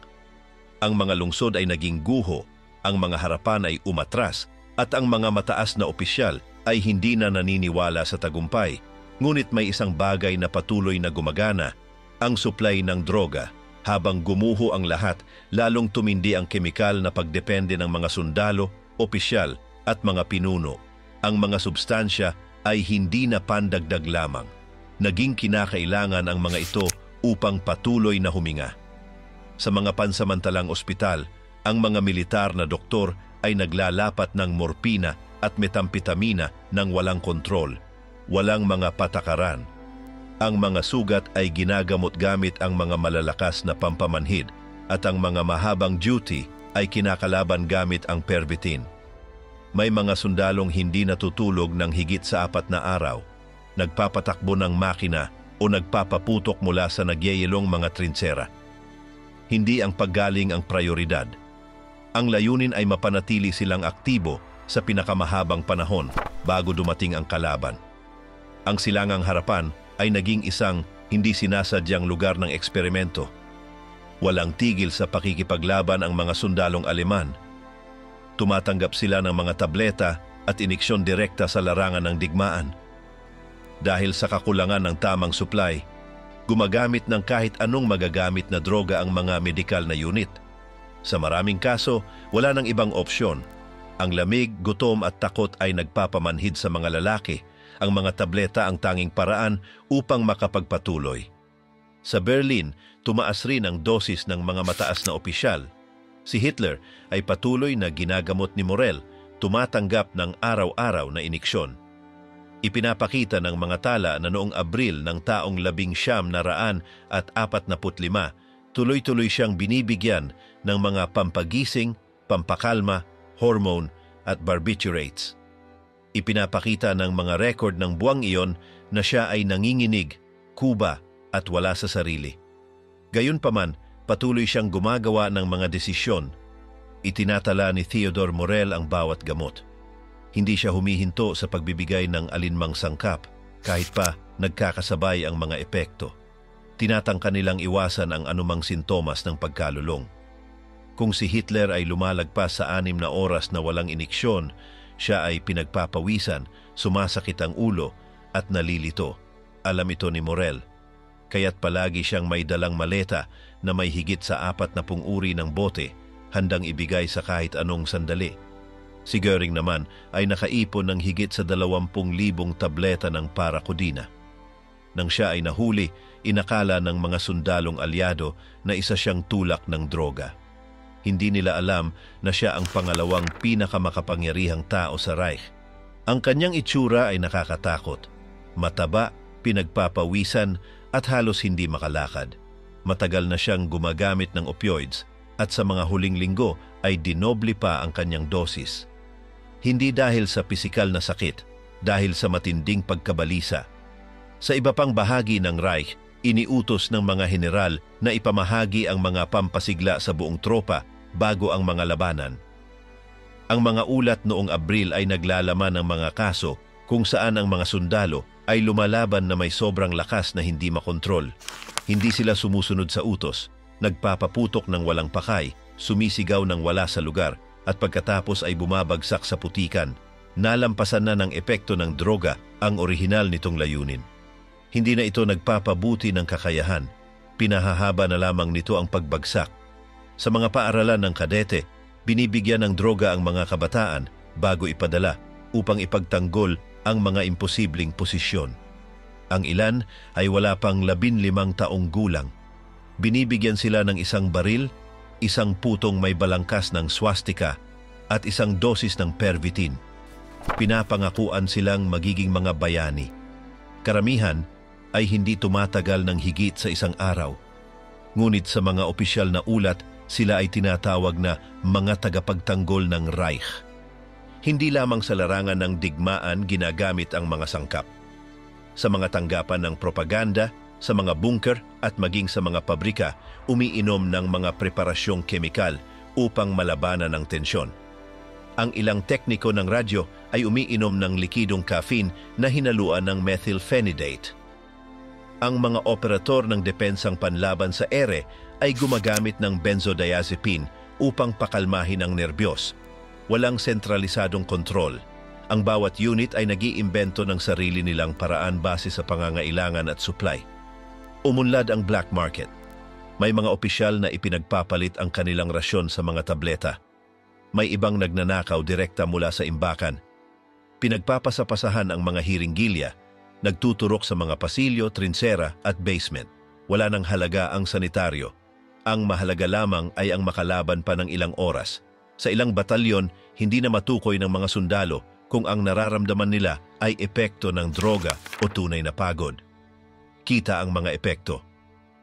Speaker 1: Ang mga lungsod ay naging guho, ang mga harapan ay umatras, at ang mga mataas na opisyal ay hindi na naniniwala sa tagumpay. Ngunit may isang bagay na patuloy na gumagana, ang supply ng droga. Habang gumuho ang lahat, lalong tumindi ang kemikal na pagdepende ng mga sundalo, opisyal at mga pinuno. Ang mga substansya ay hindi na pandagdag lamang. Naging kinakailangan ang mga ito upang patuloy na huminga. Sa mga pansamantalang ospital, ang mga militar na doktor ay naglalapat ng morpina at metampetamina ng walang kontrol, walang mga patakaran. Ang mga sugat ay ginagamot gamit ang mga malalakas na pampamanhid at ang mga mahabang duty ay kinakalaban gamit ang Pervitin. May mga sundalong hindi natutulog ng higit sa 4 na araw, nagpapatakbo ng makina o nagpapaputok mula sa nagyayelong mga trintsera. Hindi ang paggaling ang prioridad. Ang layunin ay mapanatili silang aktibo sa pinakamahabang panahon bago dumating ang kalaban. Ang silangang harapan ay naging isang hindi sinasadyang lugar ng eksperimento. Walang tigil sa pakikipaglaban ang mga sundalong Aleman. Tumatanggap sila ng mga tableta at iniksyon direkta sa larangan ng digmaan. Dahil sa kakulangan ng tamang supply, gumagamit ng kahit anong magagamit na droga ang mga medikal na unit. Sa maraming kaso, wala nang ibang opsyon. Ang lamig, gutom at takot ay nagpapamanhid sa mga lalaki. Ang mga tableta ang tanging paraan upang makapagpatuloy. Sa Berlin, tumaas rin ang dosis ng mga mataas na opisyal. Si Hitler ay patuloy na ginagamot ni Morel, tumatanggap ng araw-araw na iniksyon. Ipinapakita ng mga tala na noong Abril ng taong 1945, tuloy-tuloy siyang binibigyan ng mga pampagising, pampakalma, hormone at barbiturates. Ipinapakita ng mga record ng buwang iyon na siya ay nanginginig, kuba at wala sa sarili. Gayunpaman, patuloy siyang gumagawa ng mga desisyon. Itinatala ni Theodore Morel ang bawat gamot. Hindi siya humihinto sa pagbibigay ng alinmang sangkap, kahit pa nagkakasabay ang mga epekto. Tinatangka nilang iwasan ang anumang sintomas ng pagkalulong. Kung si Hitler ay lumalagpas sa 6 na oras na walang iniksyon, siya ay pinagpapawisan, sumasakit ang ulo at nalilito. Alam ito ni Morel. Kaya't palagi siyang may dalang maleta na may higit sa 40 uri ng bote, handang ibigay sa kahit anong sandali. Si Goering naman ay nakaipon ng higit sa 20,000 tableta ng parakodina. Nang siya ay nahuli, inakala ng mga sundalong alyado na isa siyang tulak ng droga. Hindi nila alam na siya ang pangalawang pinakamakapangyarihang tao sa Reich. Ang kanyang itsura ay nakakatakot. Mataba, pinagpapawisan at halos hindi makalakad. Matagal na siyang gumagamit ng opioids at sa mga huling linggo ay dinoble pa ang kanyang dosis. Hindi dahil sa pisikal na sakit, dahil sa matinding pagkabalisa. Sa iba pang bahagi ng Reich, iniutos ng mga general na ipamahagi ang mga pampasigla sa buong tropa bago ang mga labanan. Ang mga ulat noong Abril ay naglalaman ng mga kaso kung saan ang mga sundalo ay lumalaban na may sobrang lakas na hindi makontrol. Hindi sila sumusunod sa utos, nagpapaputok ng walang pakay, sumisigaw ng wala sa lugar, at pagkatapos ay bumabagsak sa putikan. Nalampasan na ng epekto ng droga ang orihinal nitong layunin. Hindi na ito nagpapabuti ng kakayahan, pinahahaba na lamang nito ang pagbagsak. Sa mga paaralan ng kadete, binibigyan ng droga ang mga kabataan bago ipadala upang ipagtanggol ang mga imposibleng posisyon. Ang ilan ay wala pang 15 taong gulang. Binibigyan sila ng isang baril, isang putong may balangkas ng swastika at isang dosis ng Pervitin. Pinapangakuan silang magiging mga bayani. Karamihan ay hindi tumatagal ng higit sa isang araw. Ngunit sa mga opisyal na ulat, sila ay tinatawag na mga tagapagtanggol ng Reich. Hindi lamang sa larangan ng digmaan ginagamit ang mga sangkap. Sa mga tanggapan ng propaganda, sa mga bunker at maging sa mga pabrika, umiinom ng mga preparasyong kemikal upang malabanan ang tensyon. Ang ilang tekniko ng radyo ay umiinom ng likidong caffeine na hinaluan ng methylphenidate. Ang mga operator ng depensang panlaban sa ere ay gumagamit ng benzodiazepine upang pakalmahin ang nerbiyos. Walang sentralisadong kontrol. Ang bawat unit ay nag-iimbento ng sarili nilang paraan base sa pangangailangan at supply. Umunlad ang black market. May mga opisyal na ipinagpapalit ang kanilang rasyon sa mga tableta. May ibang nagnanakaw direkta mula sa imbakan. Pinagpapasapasahan ang mga hiringgilya, nagtuturok sa mga pasilyo, trinsera at basement. Wala nang halaga ang sanitaryo. Ang mahalaga lamang ay ang makalaban pa ng ilang oras. Sa ilang batalyon, hindi na matukoy ng mga sundalo kung ang nararamdaman nila ay epekto ng droga o tunay na pagod. Kita ang mga epekto.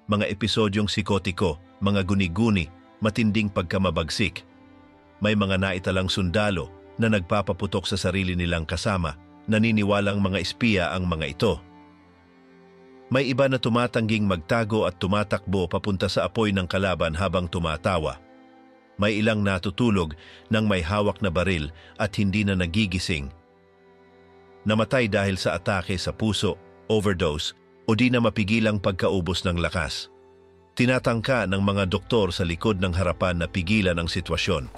Speaker 1: Mga episodyong psikotiko, mga guni-guni, matinding pagkamabagsik. May mga naitalang sundalo na nagpapaputok sa sarili nilang kasama, naniniwalang mga espiya ang mga ito. May iba na tumatangging magtago at tumatakbo papunta sa apoy ng kalaban habang tumatawa. May ilang natutulog nang may hawak na baril at hindi na nagigising. Namatay dahil sa atake sa puso, overdose, o di na mapigilang pagkaubos ng lakas. Tinatangka ng mga doktor sa likod ng harapan na pigilan ang sitwasyon.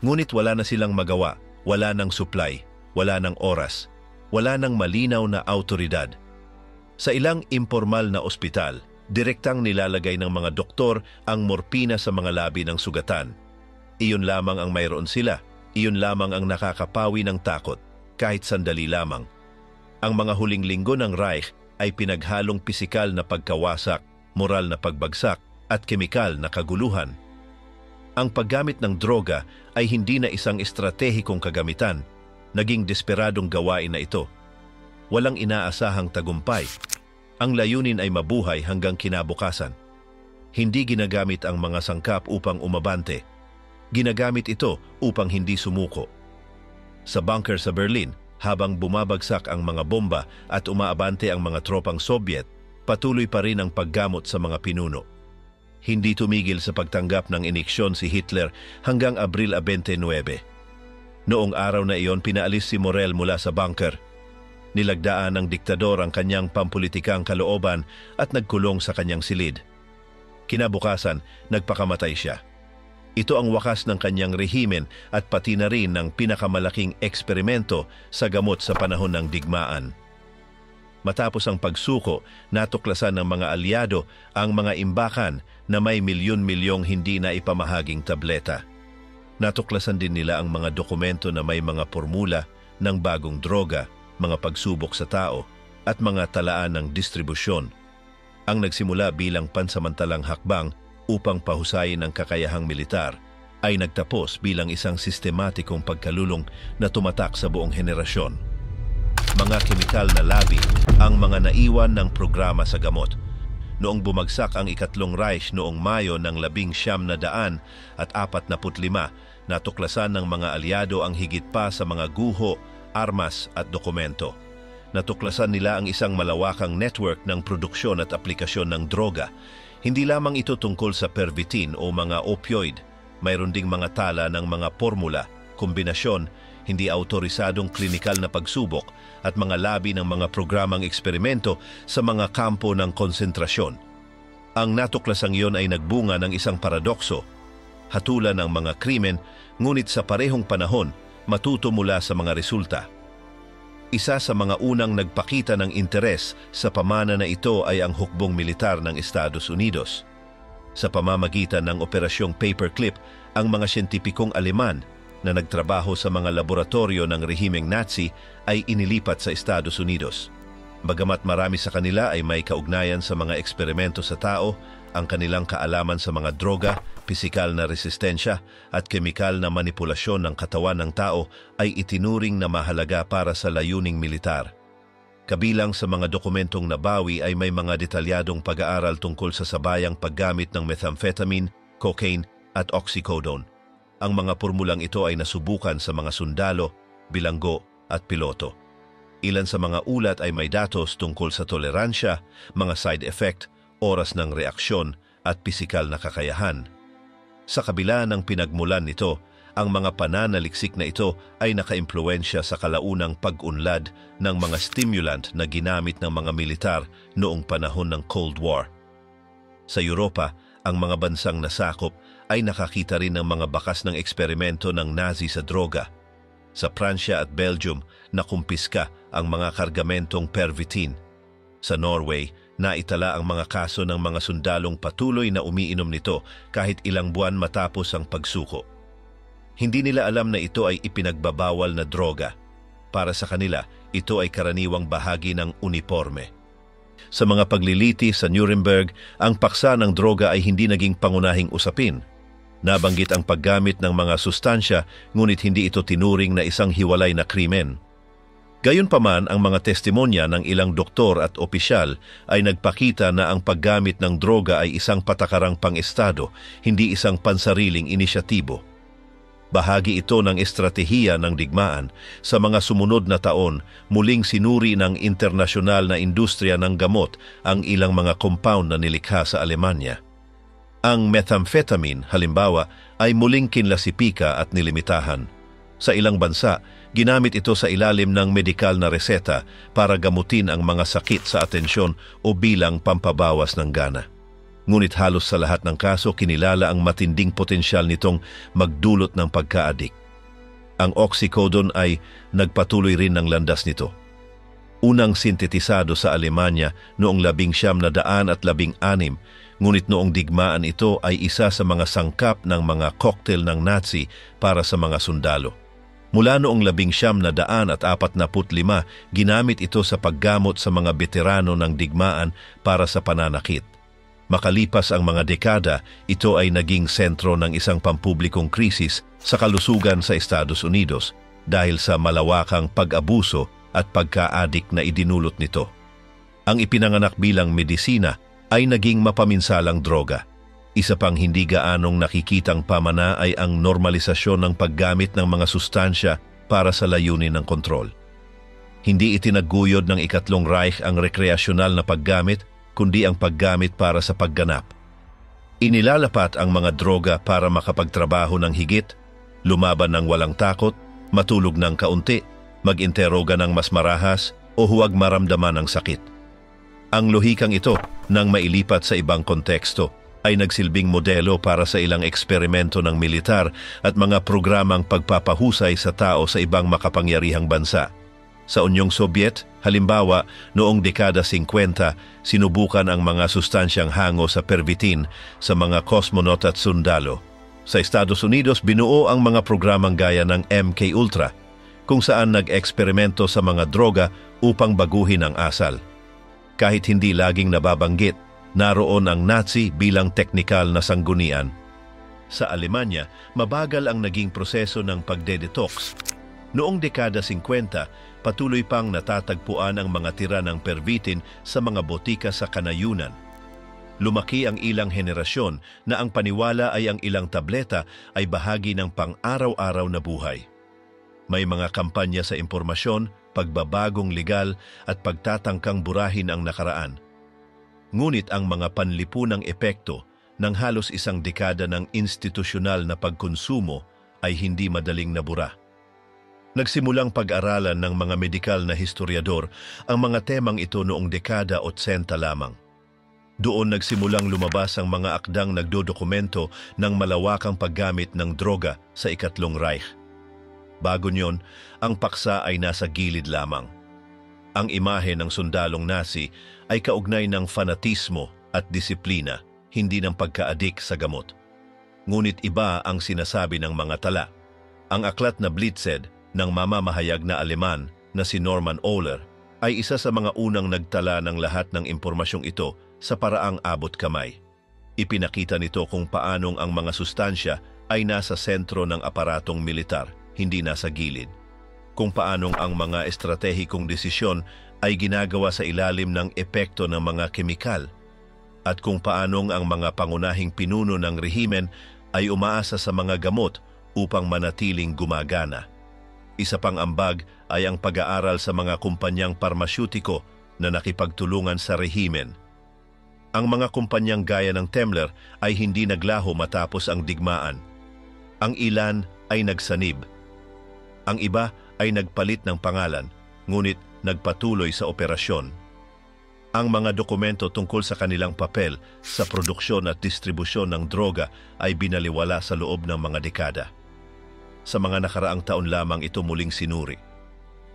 Speaker 1: Ngunit wala na silang magawa, wala ng supply, wala ng oras, wala ng malinaw na autoridad. Sa ilang impormal na ospital, direktang nilalagay ng mga doktor ang morpina sa mga labi ng sugatan. Iyon lamang ang mayroon sila, iyon lamang ang nakakapawi ng takot, kahit sandali lamang. Ang mga huling linggo ng Reich ay pinaghalong pisikal na pagkawasak, moral na pagbagsak, at kemikal na kaguluhan. Ang paggamit ng droga ay hindi na isang estratehikong kagamitan, naging desperadong gawain na ito. Walang inaasahang tagumpay. Ang layunin ay mabuhay hanggang kinabukasan. Hindi ginagamit ang mga sangkap upang umabante. Ginagamit ito upang hindi sumuko. Sa bunker sa Berlin, habang bumabagsak ang mga bomba at umaabante ang mga tropang Soviet, patuloy pa rin ang paggamot sa mga pinuno. Hindi tumigil sa pagtanggap ng iniksyon si Hitler hanggang Abril 29. Noong araw na iyon, pinaalis si Morel mula sa bunker. Nilagdaan ng diktador ang kanyang pampulitikang kalooban at nagkulong sa kanyang silid. Kinabukasan, nagpakamatay siya. Ito ang wakas ng kanyang rehimen at pati na rin ng pinakamalaking eksperimento sa gamot sa panahon ng digmaan. Matapos ang pagsuko, natuklasan ng mga alyado ang mga imbakan na may milyon-milyong hindi na ipamahaging tableta. Natuklasan din nila ang mga dokumento na may mga formula ng bagong droga, mga pagsubok sa tao, at mga talaan ng distribusyon. Ang nagsimula bilang pansamantalang hakbang upang pahusayin ang kakayahang militar ay nagtapos bilang isang sistematikong pagkalulong na tumatak sa buong henerasyon. Mga kemikal na labi ang mga naiwan ng programa sa gamot. Noong bumagsak ang ikatlong Reich noong Mayo ng 1945, natuklasan ng mga alyado ang higit pa sa mga guho, armas at dokumento. Natuklasan nila ang isang malawakang network ng produksyon at aplikasyon ng droga. Hindi lamang ito tungkol sa Pervitin o mga opioid. Mayroon ding mga tala ng mga formula, kombinasyon, hindi autorisadong klinikal na pagsubok at mga labi ng mga programang eksperimento sa mga kampo ng konsentrasyon. Ang natuklasang iyon ay nagbunga ng isang paradokso. Hatulan ng mga krimen, ngunit sa parehong panahon, matuto mula sa mga resulta. Isa sa mga unang nagpakita ng interes sa pamana na ito ay ang hukbong militar ng Estados Unidos. Sa pamamagitan ng Operasyong Paperclip, ang mga siyentipikong Aleman na nagtrabaho sa mga laboratorio ng rehimeng Nazi ay inilipat sa Estados Unidos. Bagamat marami sa kanila ay may kaugnayan sa mga eksperimento sa tao, ang kanilang kaalaman sa mga droga, pisikal na resistensya at kemikal na manipulasyon ng katawan ng tao ay itinuring na mahalaga para sa layuning militar. Kabilang sa mga dokumentong nabawi ay may mga detalyadong pag-aaral tungkol sa sabayang paggamit ng methamphetamine, cocaine at oxycodone. Ang mga pormulang ito ay nasubukan sa mga sundalo, bilanggo at piloto. Ilan sa mga ulat ay may datos tungkol sa toleransya, mga side effect, oras ng reaksyon at pisikal na kakayahan. Sa kabila ng pinagmulan nito, ang mga pananaliksik na ito ay nakaimpluwensya sa kalaunang pag-unlad ng mga stimulant na ginamit ng mga militar noong panahon ng Cold War. Sa Europa, ang mga bansang nasakop ay nakakita rin ng mga bakas ng eksperimento ng Nazi sa droga. Sa Pransya at Belgium, nakumpiska ang mga kargamentong Pervitin. Sa Norway, naitala ang mga kaso ng mga sundalong patuloy na umiinom nito kahit ilang buwan matapos ang pagsuko. Hindi nila alam na ito ay ipinagbabawal na droga. Para sa kanila, ito ay karaniwang bahagi ng uniforme. Sa mga paglilitis sa Nuremberg, ang paksa ng droga ay hindi naging pangunahing usapin. Nabanggit ang paggamit ng mga sustansya, ngunit hindi ito tinuring na isang hiwalay na krimen. Gayunpaman, ang mga testimonya ng ilang doktor at opisyal ay nagpakita na ang paggamit ng droga ay isang patakarang pang-estado, hindi isang pansariling inisyatibo. Bahagi ito ng estratehiya ng digmaan. Sa mga sumunod na taon, muling sinuri ng internasyonal na industriya ng gamot ang ilang mga compound na nilikha sa Alemanya. Ang methamphetamine, halimbawa, ay muling kinlasipika at nilimitahan. Sa ilang bansa, ginamit ito sa ilalim ng medikal na reseta para gamutin ang mga sakit sa atensyon o bilang pampabawas ng gana. Ngunit halos sa lahat ng kaso, kinilala ang matinding potensyal nitong magdulot ng pagka-adik. Ang oxycodone ay nagpatuloy rin ng landas nito. Unang sintetisado sa Alemanya noong 1916, ngunit noong digmaan ito ay isa sa mga sangkap ng mga cocktail ng Nazi para sa mga sundalo. Mula noong 1945, ginamit ito sa paggamot sa mga veterano ng digmaan para sa pananakit. Makalipas ang mga dekada, ito ay naging sentro ng isang pampublikong krisis sa kalusugan sa Estados Unidos dahil sa malawakang pag-abuso at pagka-adik na idinulot nito. Ang ipinanganak bilang medisina ay naging mapaminsalang droga. Isa pang hindi gaanong nakikitang pamana ay ang normalisasyon ng paggamit ng mga sustansya para sa layunin ng kontrol. Hindi itinaguyod ng Ikatlong Reich ang rekreasyonal na paggamit, kundi ang paggamit para sa pagganap. Inilalapat ang mga droga para makapagtrabaho ng higit, lumaban ng walang takot, matulog ng kaunti, mag-interoga ng mas marahas, o huwag maramdaman ng sakit. Ang lohikang ito, nang mailipat sa ibang konteksto, ay nagsilbing modelo para sa ilang eksperimento ng militar at mga programang pagpapahusay sa tao sa ibang makapangyarihang bansa. Sa Unyong Sobyet, halimbawa, noong dekada 50, sinubukan ang mga sustansyang hango sa pervitin sa mga kosmonot at sundalo. Sa Estados Unidos, binuo ang mga programang gaya ng MK Ultra, kung saan nag-eksperimento sa mga droga upang baguhin ang asal. Kahit hindi laging nababanggit, naroon ang Nazi bilang teknikal na sanggunian. Sa Alemanya, mabagal ang naging proseso ng pagde-detox. Noong dekada 50, patuloy pang natatagpuan ang mga tira ng pervitin sa mga botika sa kanayunan. Lumaki ang ilang henerasyon na ang paniwala ay ang ilang tableta ay bahagi ng pang-araw-araw na buhay. May mga kampanya sa impormasyon, pagbabagong legal at pagtatangkang burahin ang nakaraan. Ngunit ang mga panlipunang epekto ng halos isang dekada ng institusyonal na pagkonsumo ay hindi madaling nabura. Nagsimulang pag-aralan ng mga medikal na historiador ang mga temang ito noong dekada 80 lamang. Doon nagsimulang lumabas ang mga akdang nagdodokumento ng malawakang paggamit ng droga sa Ikatlong Reich. Bago niyon, ang paksa ay nasa gilid lamang. Ang imahe ng sundalong Nazi ay kaugnay ng fanatismo at disiplina, hindi ng pagkaadik sa gamot. Ngunit iba ang sinasabi ng mga tala. Ang aklat na Blitzed ng mamamahayag na Aleman na si Norman Ohler ay isa sa mga unang nagtala ng lahat ng impormasyong ito sa paraang abot kamay. Ipinakita nito kung paanong ang mga sustansya ay nasa sentro ng aparatong militar, hindi nasa gilid. Kung paanong ang mga estratehikong desisyon ay ginagawa sa ilalim ng epekto ng mga kemikal, at kung paanong ang mga pangunahing pinuno ng rehimen ay umaasa sa mga gamot upang manatiling gumagana. Isa pang ambag ay ang pag-aaral sa mga kumpanyang parmasyutiko na nakipagtulungan sa rehimen. Ang mga kumpanyang gaya ng Temmler ay hindi naglaho matapos ang digmaan. Ang ilan ay nagsanib. Ang iba ay nagpalit ng pangalan, ngunit nagpatuloy sa operasyon. Ang mga dokumento tungkol sa kanilang papel sa produksyon at distribusyon ng droga ay binaliwala sa loob ng mga dekada. Sa mga nakaraang taon lamang ito muling sinuri.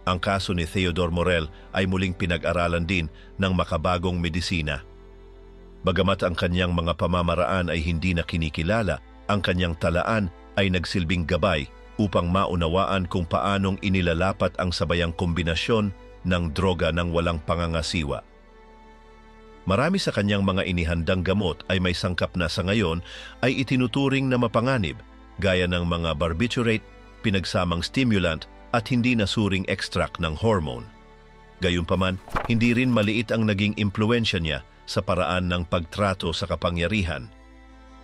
Speaker 1: Ang kaso ni Theodore Morel ay muling pinag-aralan din ng makabagong medisina. Bagamat ang kanyang mga pamamaraan ay hindi na kinikilala, ang kanyang talaan ay nagsilbing gabay upang maunawaan kung paanong inilalapat ang sabayang kombinasyon ng droga ng walang pangangasiwa. Marami sa kanyang mga inihandang gamot ay may sangkap na sa ngayon ay itinuturing na mapanganib, gaya ng mga barbiturate, pinagsamang stimulant at hindi nasuring extract ng hormone. Gayunpaman, hindi rin maliit ang naging impluensya niya sa paraan ng pagtrato sa kapangyarihan.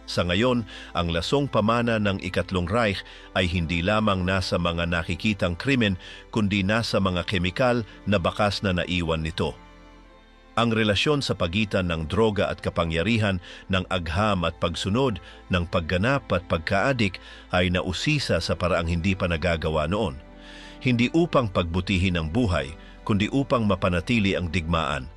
Speaker 1: Sa ngayon, ang lasong pamana ng Ikatlong Reich ay hindi lamang nasa mga nakikitang krimen, kundi nasa mga kemikal na bakas na naiwan nito. Ang relasyon sa pagitan ng droga at kapangyarihan, ng agham at pagsunod, ng pagganap at pagkaadik ay nausisa sa paraang hindi pa nagagawa noon. Hindi upang pagbutihin ang buhay, kundi upang mapanatili ang digmaan.